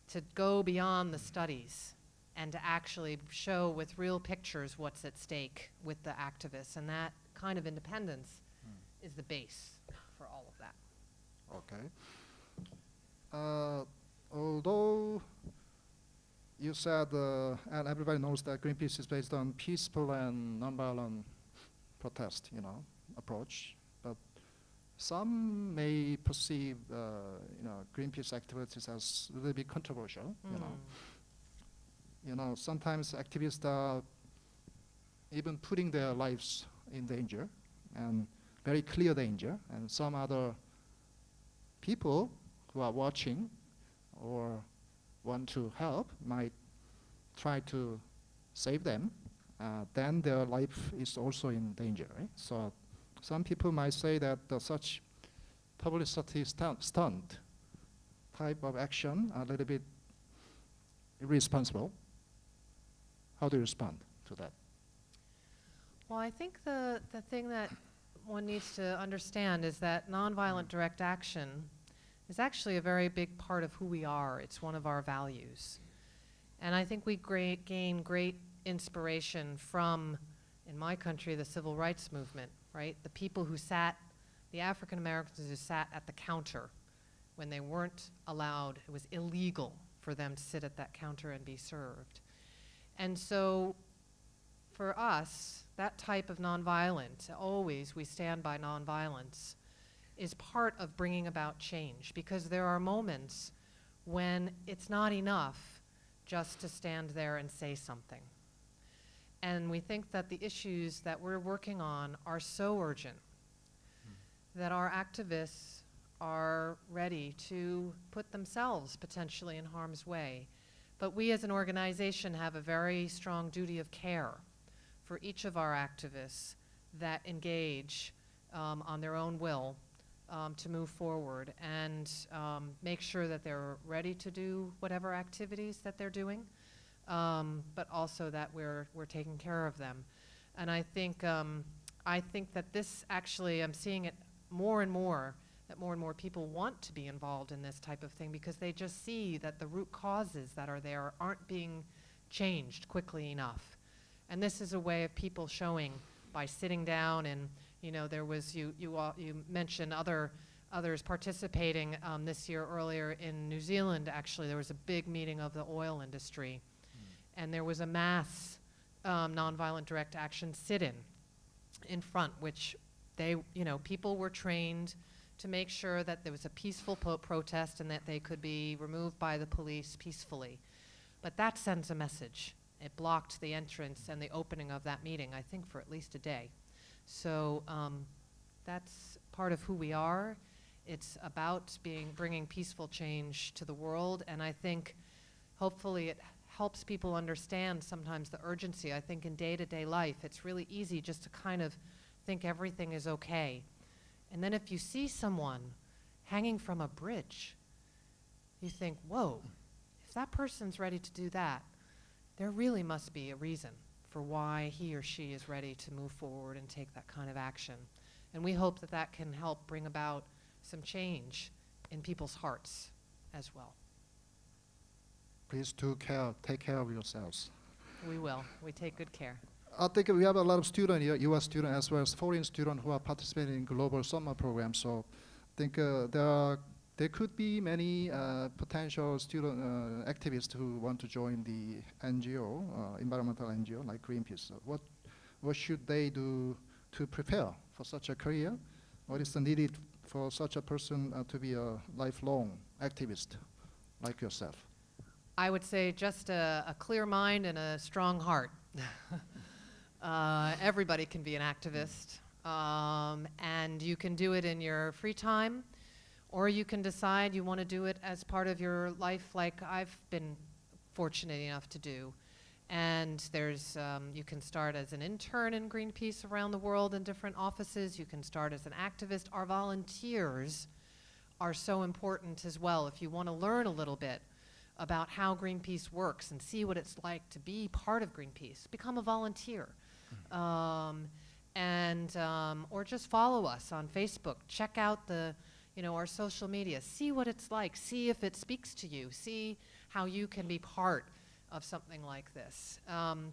to go beyond the studies and to actually show with real pictures what's at stake with the activists. And that kind of independence is the base for all of that. Okay. Although you said, and everybody knows that Greenpeace is based on peaceful and nonviolent protest, you know, approach, but some may perceive, you know, Greenpeace activities as a little bit controversial. You know, sometimes activists are even putting their lives in danger, and very clear danger, and some other people who are watching or want to help might try to save them, then their life is also in danger, right? So some people might say that such publicity stunt type of action are a little bit irresponsible. How do you respond to that? Well, I think the thing that one needs to understand is that nonviolent direct action is actually a very big part of who we are. It's one of our values. And I think we gain great inspiration from, in my country, the civil rights movement, right? The people who sat, the African Americans who sat at the counter when they weren't allowed, it was illegal for them to sit at that counter and be served. And so for us, that type of nonviolence, always we stand by nonviolence, is part of bringing about change, because there are moments when it's not enough just to stand there and say something. And we think that the issues that we're working on are so urgent that our activists are ready to put themselves potentially in harm's way. But we as an organization have a very strong duty of care for each of our activists that engage on their own will to move forward and make sure that they're ready to do whatever activities that they're doing, but also that we're taking care of them. And I think that this actually, I'm seeing it more and more, that more and more people want to be involved in this type of thing because they just see that the root causes that are there aren't being changed quickly enough. And this is a way of people showing by sitting down, and you know, there was, you mentioned others participating this year earlier in New Zealand. Actually, there was a big meeting of the oil industry, and there was a mass nonviolent direct action sit-in in front, which they, you know, people were trained to make sure that there was a peaceful protest and that they could be removed by the police peacefully. But that sends a message. It blocked the entrance and the opening of that meeting, I think, for at least a day. So that's part of who we are, It's about bringing peaceful change to the world, and I think hopefully it helps people understand sometimes the urgency. I think in day-to-day life, it's really easy just to kind of think everything is okay. And then if you see someone hanging from a bridge, you think, whoa, if that person's ready to do that, there really must be a reason for why he or she is ready to move forward and take that kind of action. And we hope that that can help bring about some change in people's hearts as well. Please take care of yourselves. We will. We take good care. I think we have a lot of students here, U.S. students as well as foreign students who are participating in global summer programs. So I think there could be many potential student activists who want to join the NGO, environmental NGO like Greenpeace. So what should they do to prepare for such a career? What is needed for such a person to be a lifelong activist like yourself? I would say just a clear mind and a strong heart. Everybody can be an activist, and you can do it in your free time, or you can decide you want to do it as part of your life like I've been fortunate enough to do. And there's, you can start as an intern in Greenpeace around the world in different offices. You can start as an activist. Our volunteers are so important as well. If you want to learn a little bit about how Greenpeace works and see what it's like to be part of Greenpeace, become a volunteer. Or just follow us on Facebook. Check out our social media. See what it's like. See if it speaks to you. See how you can be part of something like this.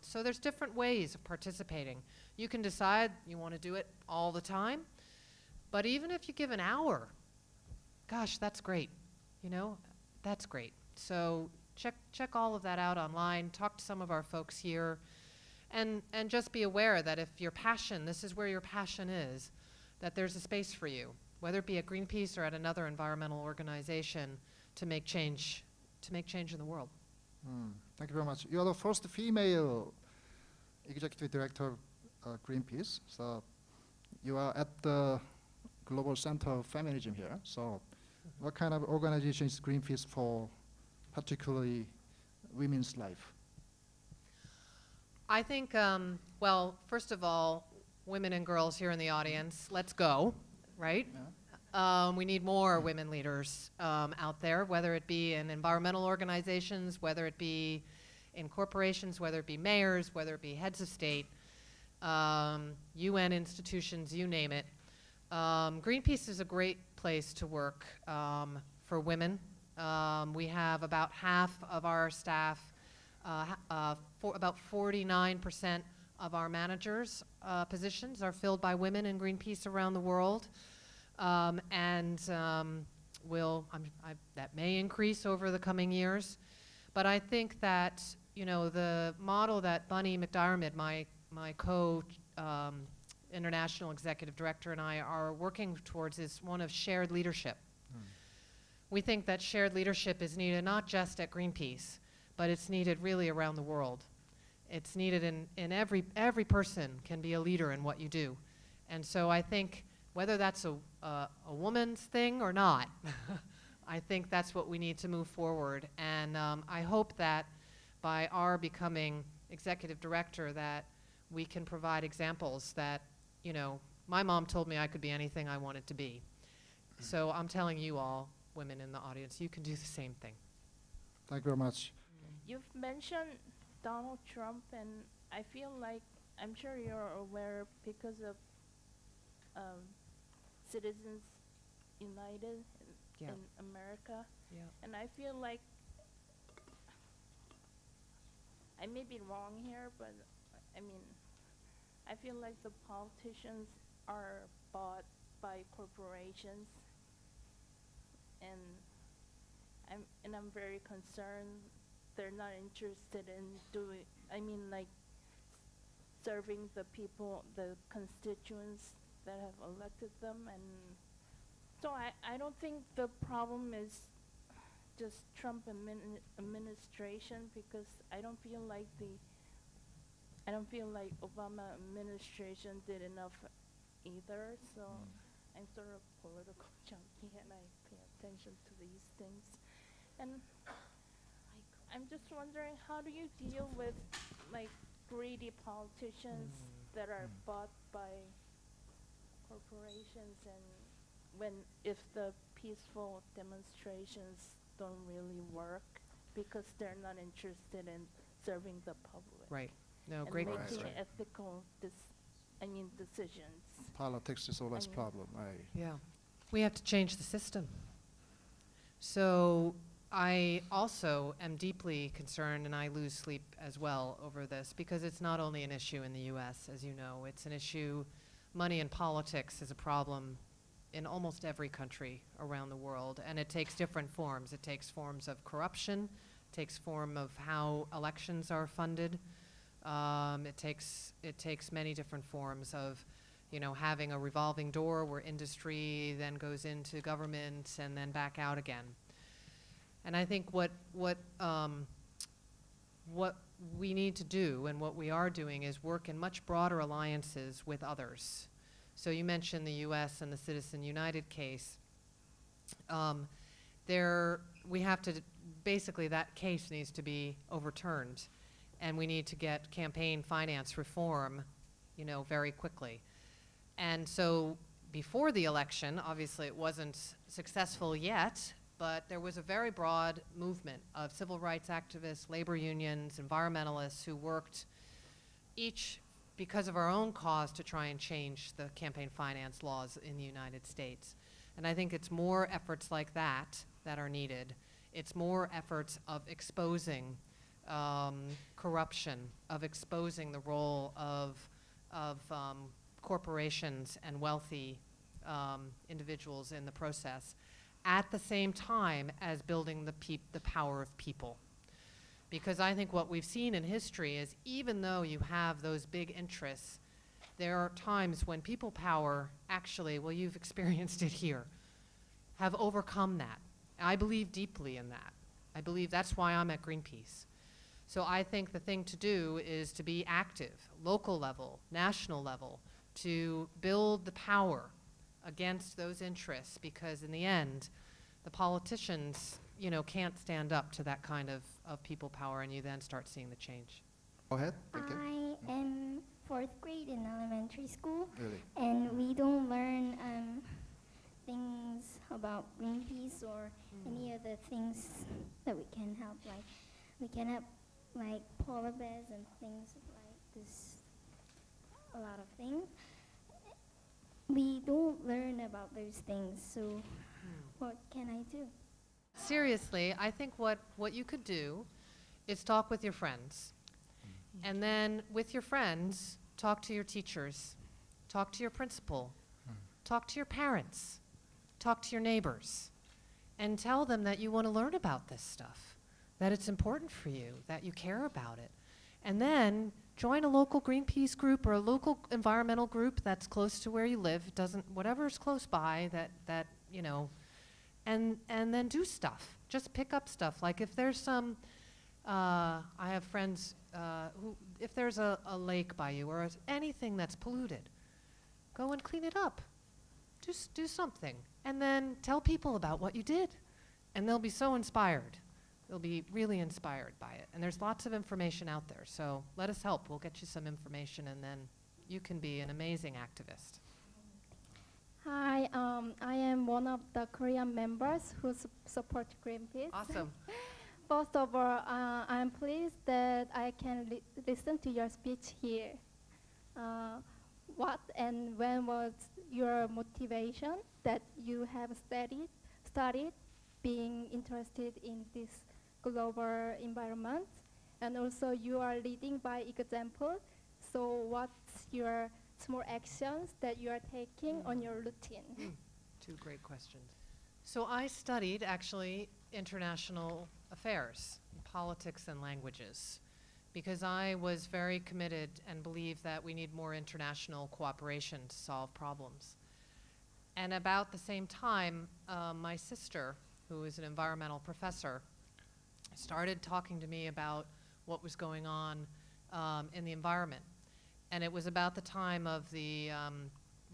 So there's different ways of participating. You can decide you want to do it all the time, but even if you give an hour, gosh, that's great. That's great. So check all of that out online. Talk to some of our folks here, and just be aware that if your passion, this is where your passion is, that there's a space for you, whether it be at Greenpeace or at another environmental organization, to make change in the world. Thank you very much. You are the first female executive director of Greenpeace. So you are at the Global Center of Feminism here. So what kind of organization is Greenpeace for, particularly women's life? I think, well, first of all, women and girls here in the audience, let's go, right? Yeah. We need more women leaders out there, whether it be in environmental organizations, whether it be in corporations, whether it be mayors, whether it be heads of state, UN institutions, you name it. Greenpeace is a great place to work for women. We have about half of our staff, about 49% of our managers' positions are filled by women in Greenpeace around the world. That may increase over the coming years. But I think that, the model that Bunny McDiarmid, my international executive director, and I are working towards is one of shared leadership. We think that shared leadership is needed not just at Greenpeace, but it's needed really around the world. It's needed in every person can be a leader in what you do. And so I think whether that's a woman's thing or not, I think that's what we need to move forward. And I hope that by our becoming executive director that we can provide examples that, my mom told me I could be anything I wanted to be. So I'm telling you all, women in the audience, you can do the same thing. Thank you very much. You've mentioned Donald Trump, and I feel like, I'm sure you're aware because of Citizens United in America. Yeah. And I feel like, I may be wrong here, but I feel like the politicians are bought by corporations, and I'm very concerned they're not interested in serving the people, the constituents that have elected them. And so I don't think the problem is just Trump administration, because I don't feel like Obama administration did enough either. So I'm sort of political junkie and I pay attention to these things. And I'm just wondering, how do you deal with like greedy politicians that are bought by corporations, and if the peaceful demonstrations don't really work because they're not interested in serving the public? Right. No, And great making question. Right. ethical decisions. Politics is always I mean- problem. Yeah. We have to change the system. So I also am deeply concerned, and I lose sleep as well over this, because it's not only an issue in the US, as you know, it's an issue, money in politics is a problem in almost every country around the world, and it takes different forms. It takes forms of corruption, it takes form of how elections are funded. It takes many different forms of, you know, having a revolving door where industry then goes into government and then back out again. And I think what we need to do, and what we are doing, is work in much broader alliances with others. So you mentioned the US and the Citizen United case. We have to, basically that case needs to be overturned, and we need to get campaign finance reform, you know, very quickly. And so before the election, obviously it wasn't successful yet, but there was a very broad movement of civil rights activists, labor unions, environmentalists who worked each because of our own cause to try and change the campaign finance laws in the United States. And I think it's more efforts like that that are needed. It's more efforts of exposing corruption, of exposing the role of corporations and wealthy individuals in the process, at the same time as building the power of people. Because I think what we've seen in history is, even though you have those big interests, there are times when people power actually, well, you've experienced it here, have overcome that. I believe deeply in that. I believe that's why I'm at Greenpeace. So I think the thing to do is to be active, local level, national level, to build the power against those interests, because in the end, the politicians, you know, can't stand up to that kind of people power, and you then start seeing the change. Go ahead. Thank you. I am 4th grade in elementary school, Really? and we don't learn things about Greenpeace or any other things that we can help. Like we can help like polar bears and things like this. A lot of things. We don't learn about those things. So what can I do? Seriously, I think what you could do is talk with your friends. And then with your friends, talk to your teachers, talk to your principal, talk to your parents, talk to your neighbors, and tell them that you want to learn about this stuff, that it's important for you, that you care about it. And then join a local Greenpeace group or a local environmental group that's close to where you live, whatever's close by that you know, and then do stuff. Just pick up stuff. Like if there's some, I have friends who, if there's a lake by you or anything that's polluted, go and clean it up. Just do something. And then tell people about what you did. And they'll be so inspired. They'll be really inspired by it. And there's lots of information out there. So let us help. We'll get you some information, and then you can be an amazing activist. Hi, I am one of the Korean members who support Greenpeace. Awesome. First of all, I'm pleased that I can listen to your speech here. What and when was your motivation that you have started being interested in this global environment? And also you are leading by example. So what's your small actions that you are taking on your routine? Two great questions. So I studied actually international affairs, politics and languages, because I was very committed and believed that we need more international cooperation to solve problems. And about the same time, my sister, who is an environmental professor, started talking to me about what was going on in the environment. And it was about the time of the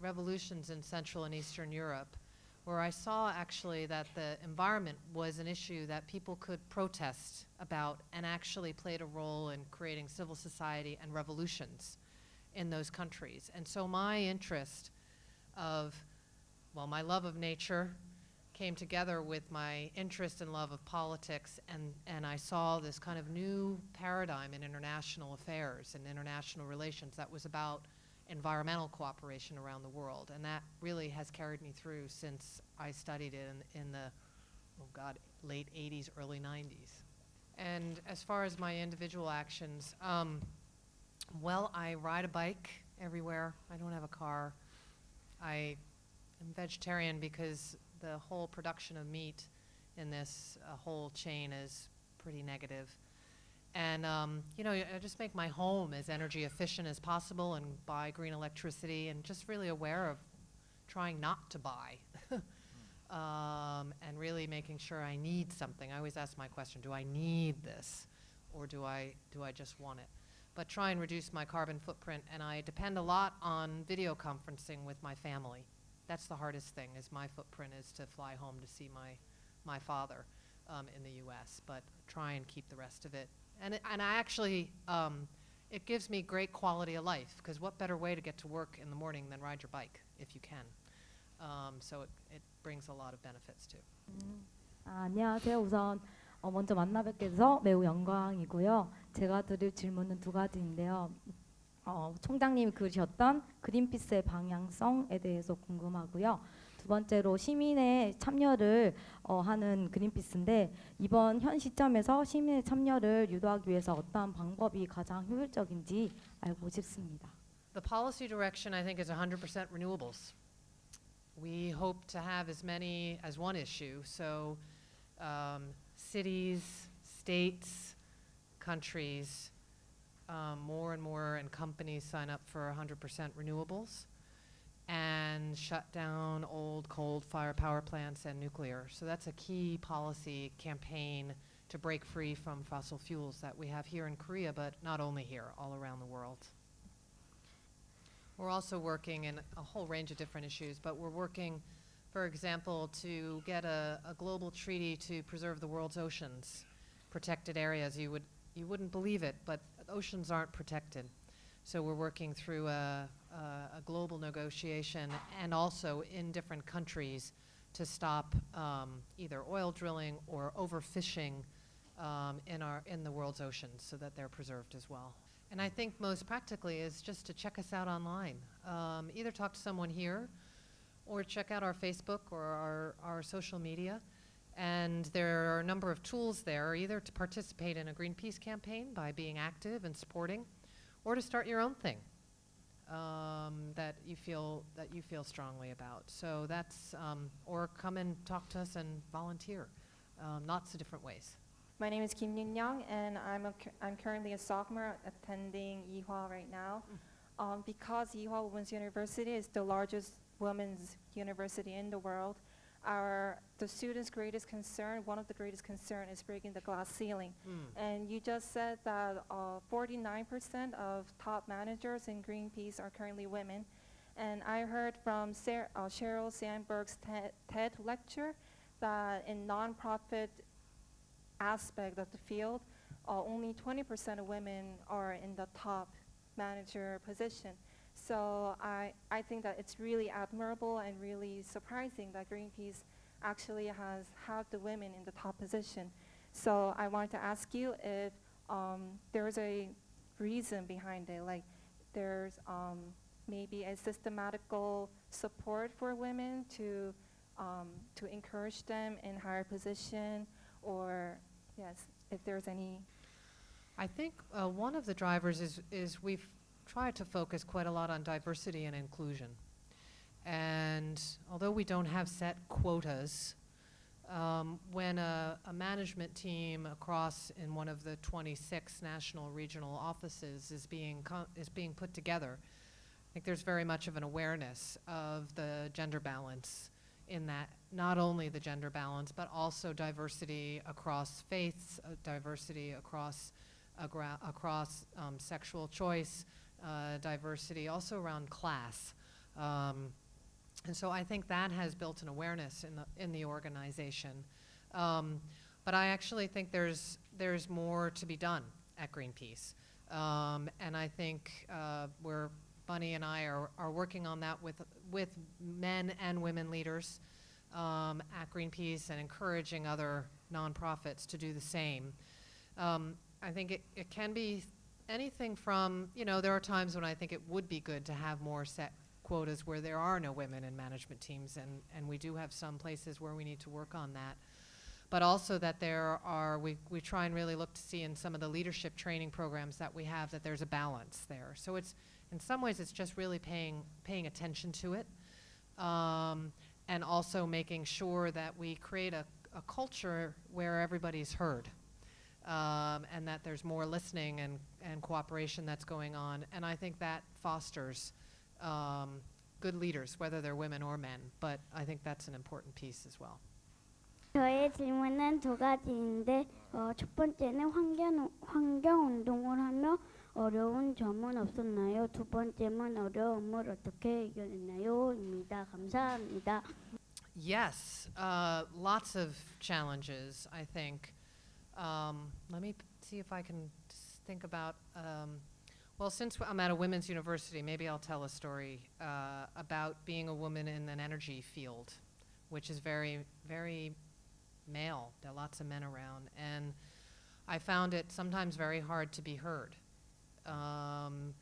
revolutions in Central and Eastern Europe, where I saw actually that the environment was an issue that people could protest about and actually played a role in creating civil society and revolutions in those countries. And so my interest of, well, my love of nature came together with my interest and love of politics, and I saw this kind of new paradigm in international affairs and international relations that was about environmental cooperation around the world, and that really has carried me through since I studied it in the, oh God, late 80s, early 90s. And as far as my individual actions, well, I ride a bike everywhere. I don't have a car. I am vegetarian because the whole production of meat in this whole chain is pretty negative. And you know, I just make my home as energy efficient as possible and buy green electricity, and just really aware of trying not to buy. And really making sure I need something. I always ask my question, do I need this, or do I just want it? But try and reduce my carbon footprint, and I depend a lot on video conferencing with my family. That's the hardest thing, is my footprint is to fly home to see my father in the US, but try and keep the rest of it. And I actually, it gives me great quality of life, because what better way to get to work in the morning than ride your bike, if you can. So it brings a lot of benefits too. 안녕하세요. 우선 먼저 만나 뵙게 돼서 매우 영광이고요. 제가 드릴 질문은 두 가지인데요. 총장님이 그리셨던 그린피스의 방향성에 대해서 궁금하고요. 두 번째로 시민의 참여를 하는 그린피스인데, 이번 현 시점에서 시민의 참여를 유도하기 위해서 어떠한 방법이 가장 효율적인지 알고 싶습니다. The policy direction, I think, is 100% renewables. We hope to have as many as one issue, so cities, states, countries, more and more, and companies sign up for 100% renewables and shut down old coal-fired power plants and nuclear. So that's a key policy campaign to break free from fossil fuels that we have here in Korea, but not only here, all around the world. We're also working in a whole range of different issues, but we're working, for example, to get a global treaty to preserve the world's oceans, protected areas. You wouldn't believe it, but oceans aren't protected. So we're working through a global negotiation, and also in different countries, to stop either oil drilling or overfishing in the world's oceans, so that they're preserved as well. And I think most practically is just to check us out online. Either talk to someone here, or check out our Facebook or our social media. And there are a number of tools there, either to participate in a Greenpeace campaign by being active and supporting, or to start your own thing that you feel strongly about. So that's, or come and talk to us and volunteer. Lots of different ways. My name is Kim Yoon-young, and I'm currently a sophomore attending Ewha right now. Because Ewha Women's University is the largest women's university in the world, the students' greatest concern, one of the greatest concern, is breaking the glass ceiling. And you just said that 49% of top managers in Greenpeace are currently women. And I heard from Sheryl Sandberg's TED lecture that in nonprofit aspect of the field, only 20% of women are in the top manager position. So I think that it's really admirable and really surprising that Greenpeace actually has had the women in the top position. So I want to ask you if there's a reason behind it, like there's maybe a systematical support for women to encourage them in higher position, or yes, if there's any. I think one of the drivers is we've tried to focus quite a lot on diversity and inclusion. And although we don't have set quotas, when a management team across in one of the 26 national regional offices is being put together, I think there's very much of an awareness of the gender balance in that, not only the gender balance, but also diversity across faiths, diversity across sexual choice, diversity also around class. And so I think that has built an awareness in the organization. But I actually think there's more to be done at Greenpeace. And I think Bunny and I are working on that with men and women leaders at Greenpeace and encouraging other nonprofits to do the same. I think it can be anything from, there are times when I think it would be good to have more set quotas where there are no women in management teams, and we do have some places where we need to work on that. But also that we try and really look to see in some of the leadership training programs that we have that there's a balance there. So in some ways it's just really paying attention to it, and also making sure that we create a culture where everybody's heard, and that there's more listening and cooperation that's going on. And I think that fosters good leaders, whether they're women or men, but I think that's an important piece as well. 저의 질문은 두 가지인데 첫 번째는 환경 운동을 하며 어려운 점은 없었나요? 두 번째는 어려움을 어떻게 이겨냈나요?입니다. 감사합니다. Yes, lots of challenges, I think. Let me see if I can think about, well, since I'm at a women's university, maybe I'll tell a story about being a woman in an energy field, which is very, very male. There are lots of men around. And I found it sometimes very hard to be heard. My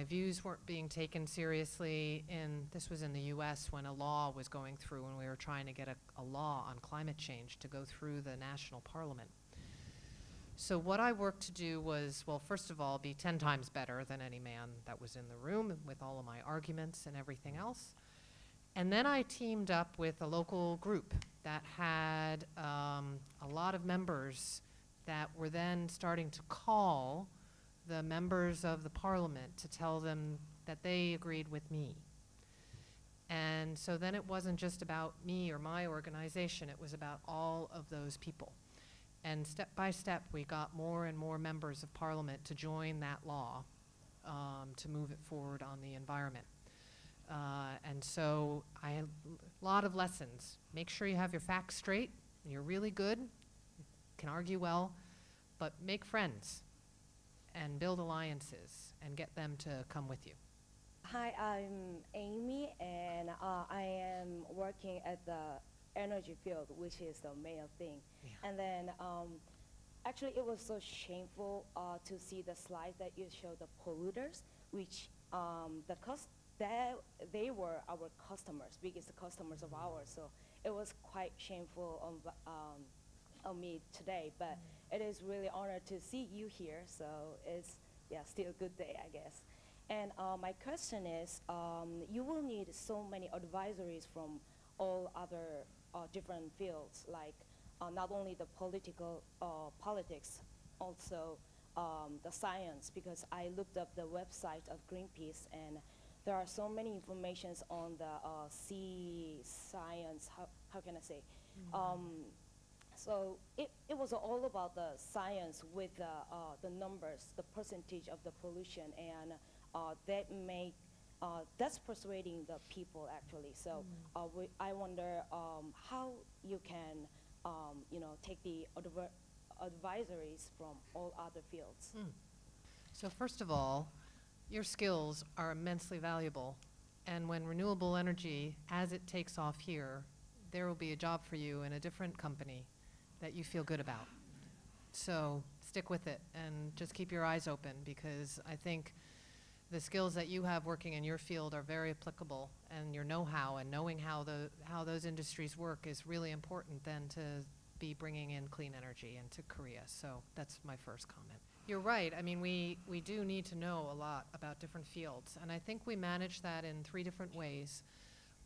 views weren't being taken seriously. This was in the US when a law was going through, and we were trying to get a law on climate change to go through the national parliament. So what I worked to do was, well, first of all, be 10 times better than any man that was in the room with all of my arguments and everything else. And then I teamed up with a local group that had a lot of members that were then starting to call the members of the parliament to tell them that they agreed with me. And so then it wasn't just about me or my organization, it was about all of those people. And step by step, we got more and more members of parliament to join that law to move it forward on the environment. And so I had a lot of lessons. Make sure you have your facts straight. You're really good, can argue well, but make friends and build alliances and get them to come with you. Hi, I'm Amy, and I am working at the energy field, which is the male thing. Yeah. And then actually it was so shameful to see the slide that you showed, the polluters, which they were our customers, biggest customers of ours. So it was quite shameful on me today, but it is really honored to see you here. So it's still a good day, I guess. And my question is, you will need so many advisories from all other different fields, like not only the politics, also the science, because I looked up the website of Greenpeace, and there are so many informations on the sea science, how can I say? So it was all about the science with the numbers, the percentage of the pollution, and that's persuading the people actually. So I wonder how you can take the advisories from all other fields. So first of all, your skills are immensely valuable, and when renewable energy, as it takes off here, there will be a job for you in a different company that you feel good about. So stick with it and just keep your eyes open, because I think the skills that you have working in your field are very applicable, and your know-how and knowing how those industries work is really important then to be bringing in clean energy into Korea. So that's my first comment. You're right. I mean, we do need to know a lot about different fields, and I think we manage that in 3 different ways.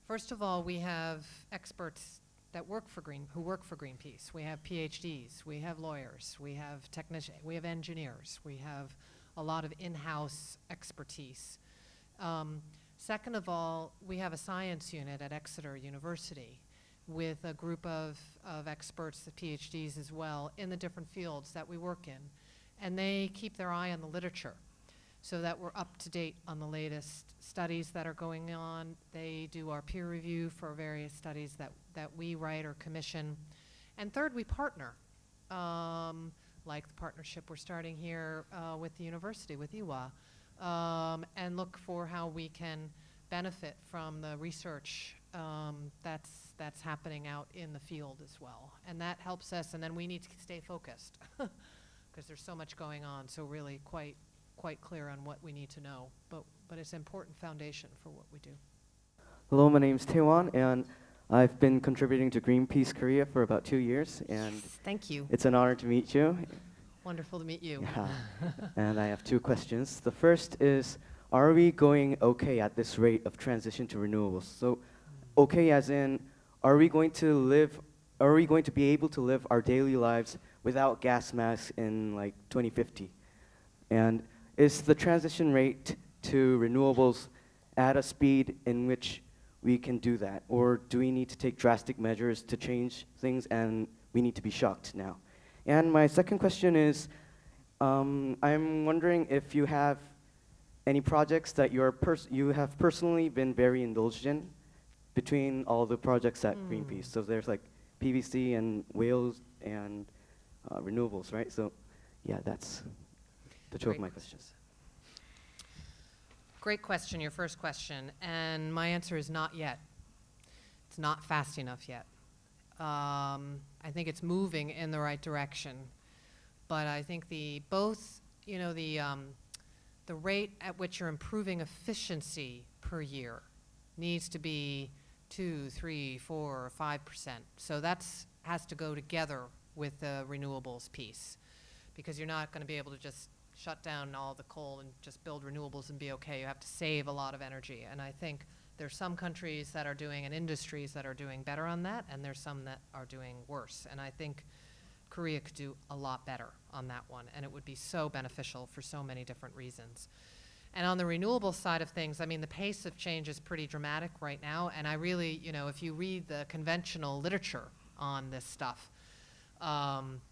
First of all, we have experts that work for Greenpeace. We have PhDs, we have lawyers, we have technicians, we have engineers, we have a lot of in-house expertise. Second of all, we have a science unit at Exeter University with a group of experts, the PhDs as well, in the different fields that we work in. And they keep their eye on the literature. so that we're up to date on the latest studies that are going on. They do our peer review for various studies that we write or commission. And third, we partner, like the partnership we're starting here with the university, with IWA, and look for how we can benefit from the research that's happening out in the field as well. And that helps us, and then we need to stay focused because there's so much going on, so really quite clear on what we need to know, but it's an important foundation for what we do. Hello, my name's Taewon, and I've been contributing to Greenpeace Korea for about 2 years, and thank you. It's an honor to meet you. Wonderful to meet you. Yeah. And I have 2 questions. The first is, are we going okay at this rate of transition to renewables? So, okay as in, are we going to be able to live our daily lives without gas masks in like 2050? And is the transition rate to renewables at a speed in which we can do that? Or do we need to take drastic measures to change things and we need to be shocked now? And my second question is, I'm wondering if you have any projects that you have personally been very indulged in between all the projects at Greenpeace. So there's like PVC and whales and renewables, right? So yeah, that's the 2 of my questions. Great question, your first question, and my answer is not yet. It's not fast enough yet. I think it's moving in the right direction, but I think the rate at which you're improving efficiency per year needs to be 2, 3, 4, 5%. So that's has to go together with the renewables piece, because you're not going to be able to just shut down all the coal and just build renewables and be okay. You have to save a lot of energy. And I think there's some countries that are doing and industries that are doing better on that, and there's some that are doing worse. And I think Korea could do a lot better on that one, and it would be so beneficial for so many different reasons. And on the renewable side of things, I mean, the pace of change is pretty dramatic right now, and I really, if you read the conventional literature on this stuff,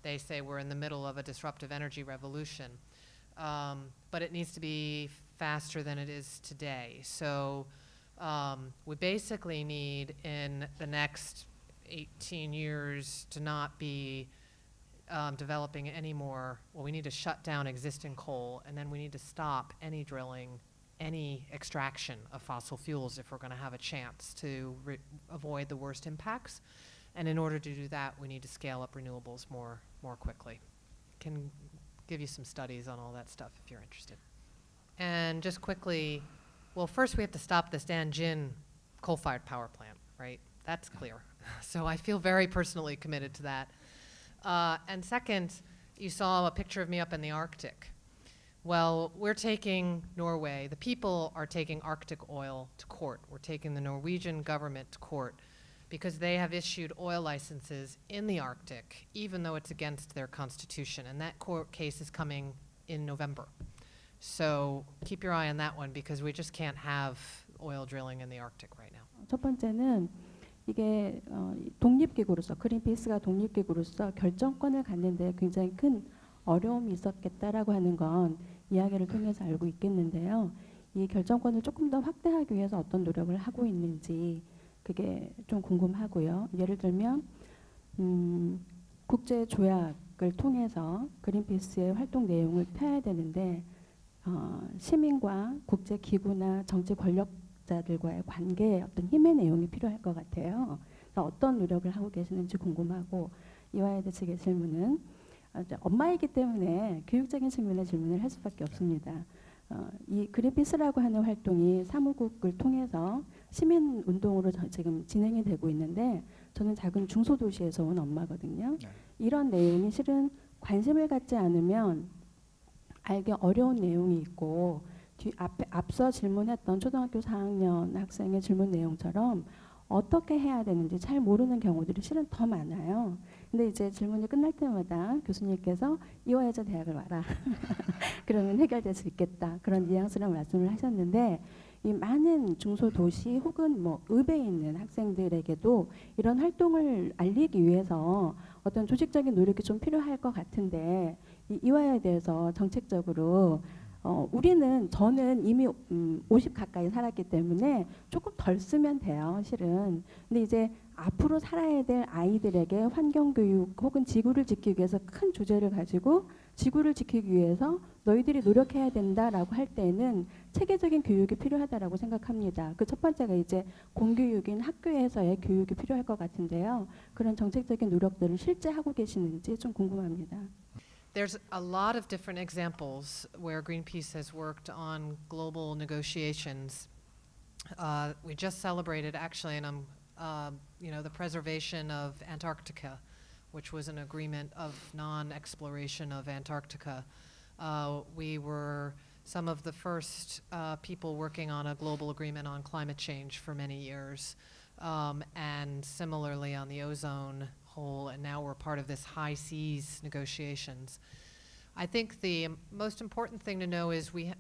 they say we're in the middle of a disruptive energy revolution. But it needs to be faster than it is today. So we basically need in the next 18 years to not be developing any more. Well, we need to shut down existing coal, and then we need to stop any drilling, any extraction of fossil fuels if we're going to have a chance to avoid the worst impacts. And in order to do that, we need to scale up renewables more quickly. Can give you some studies on all that stuff if you're interested. And just quickly, well, first we have to stop the Stanjin coal-fired power plant, right? That's clear. So I feel very personally committed to that. And second, you saw a picture of me up in the Arctic. Well, we're taking Norway, the people are taking Arctic oil to court. We're taking the Norwegian government to court because they have issued oil licenses in the Arctic, even though it's against their constitution. And that court case is coming in November. So keep your eye on that one, because we just can't have oil drilling in the Arctic right now. 첫 번째는 이게 독립기구로서, 그린피스가 독립기구로서 결정권을 갖는데 굉장히 큰 어려움이 있었겠다라고 하는 건 이야기를 통해서 알고 있겠는데요. 이 결정권을 조금 더 확대하기 위해서 어떤 노력을 하고 있는지 그게 좀 궁금하고요. 예를 들면 국제 조약을 통해서 그린피스의 활동 내용을 펴야 되는데 시민과 국제 기구나 정치 권력자들과의 관계에 어떤 힘의 내용이 필요할 것 같아요. 어떤 노력을 하고 계시는지 궁금하고, 이화여대 측의 질문은 엄마이기 때문에 교육적인 측면의 질문을 할 수밖에 없습니다. 이 그린피스라고 하는 활동이 사무국을 통해서 시민운동으로 지금 진행이 되고 있는데, 저는 작은 중소도시에서 온 엄마거든요. 이런 내용이 실은 관심을 갖지 않으면 알기 어려운 내용이 있고, 앞서 질문했던 초등학교 4학년 학생의 질문 내용처럼 어떻게 해야 되는지 잘 모르는 경우들이 실은 더 많아요. 근데 이제 질문이 끝날 때마다 교수님께서 이화여자대학을 와라. 그러면 해결될 수 있겠다. 그런 뉘앙스랑 말씀을 하셨는데, 이 많은 중소도시 혹은 뭐 읍에 있는 학생들에게도 이런 활동을 알리기 위해서 어떤 조직적인 노력이 좀 필요할 것 같은데, 이화여대에서 정책적으로 저는 이미 50 가까이 살았기 때문에 조금 덜 쓰면 돼요, 실은. 근데 이제 앞으로 살아야 될 아이들에게 환경교육 혹은 지구를 지키기 위해서 큰 주제를 가지고 지구를 지키기 위해서 너희들이 노력해야 된다라고 할 때는 체계적인 교육이 필요하다라고 생각합니다. 그 첫 번째가 이제 공교육인 학교에서의 교육이 필요할 것 같은데요. 그런 정책적인 노력들을 실제 하고 계시는지 좀 궁금합니다. There's a lot of different examples where Greenpeace has worked on global negotiations. We just celebrated, actually, and the preservation of Antarctica, which was an agreement of non-exploration of Antarctica. We were some of the first people working on a global agreement on climate change for many years, and similarly on the ozone hole, and now we're part of this high seas negotiations. I think the most important thing to know is we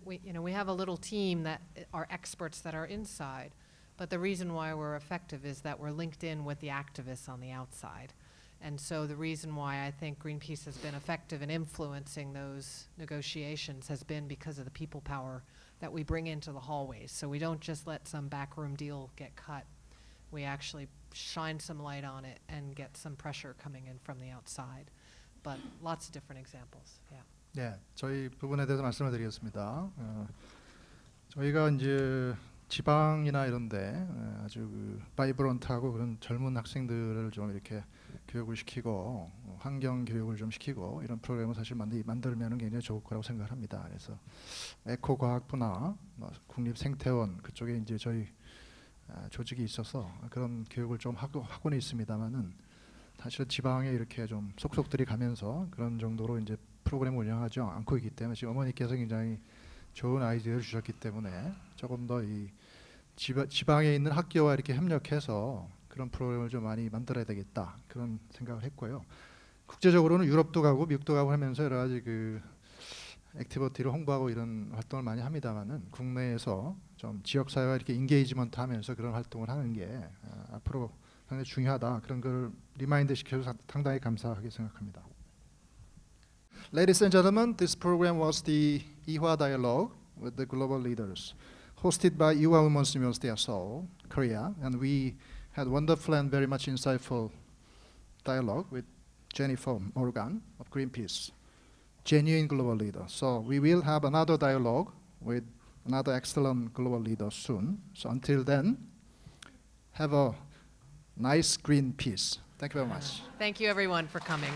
have a little team that are experts that are inside, but the reason why we're effective is that we're linked in with the activists on the outside. And so the reason why I think Greenpeace has been effective in influencing those negotiations has been because of the people power that we bring into the hallways. So we don't just let some backroom deal get cut. We actually shine some light on it and get some pressure coming in from the outside. But lots of different examples. Yeah. 네, 저희 부분에 대해서 말씀을 드리겠습니다. 저희가 이제 지방이나 이런데 아주 그 바이브런트하고 그런 젊은 학생들을 좀 이렇게 교육을 시키고 환경 교육을 좀 시키고 이런 프로그램을 사실 만들면 굉장히 좋을 거라고 생각합니다. 그래서 에코과학부나 국립생태원 그쪽에 이제 저희 조직이 있어서 그런 교육을 좀 하고는 있습니다만은 사실 지방에 이렇게 좀 속속들이 가면서 그런 정도로 이제 프로그램을 운영하지 않고 있기 때문에 지금 어머니께서 굉장히 좋은 아이디어를 주셨기 때문에 조금 더 이 지방에 있는 학교와 이렇게 협력해서 그런 프로그램을 좀 많이 만들어야 되겠다 그런 생각을 했고요. 국제적으로는 유럽도 가고 미국도 가고 하면서 여러 가지 그 액티비티를 홍보하고 이런 활동을 많이 합니다만은 국내에서 좀 지역사회와 이렇게 인게이지먼트 하면서 그런 활동을 하는 게 앞으로 상당히 중요하다. 그런 걸 리마인드 시켜서 상당히 감사하게 생각합니다. Ladies and gentlemen, this program was the 이화 Dialogue with the global leaders, hosted by 이화 Women's University of Seoul, Korea, and we had wonderful and very much insightful dialogue with Jennifer Morgan of Greenpeace, genuine global leader. So we will have another dialogue with another excellent global leader soon. So until then, have a nice Greenpeace. Thank you very much. Thank you everyone for coming.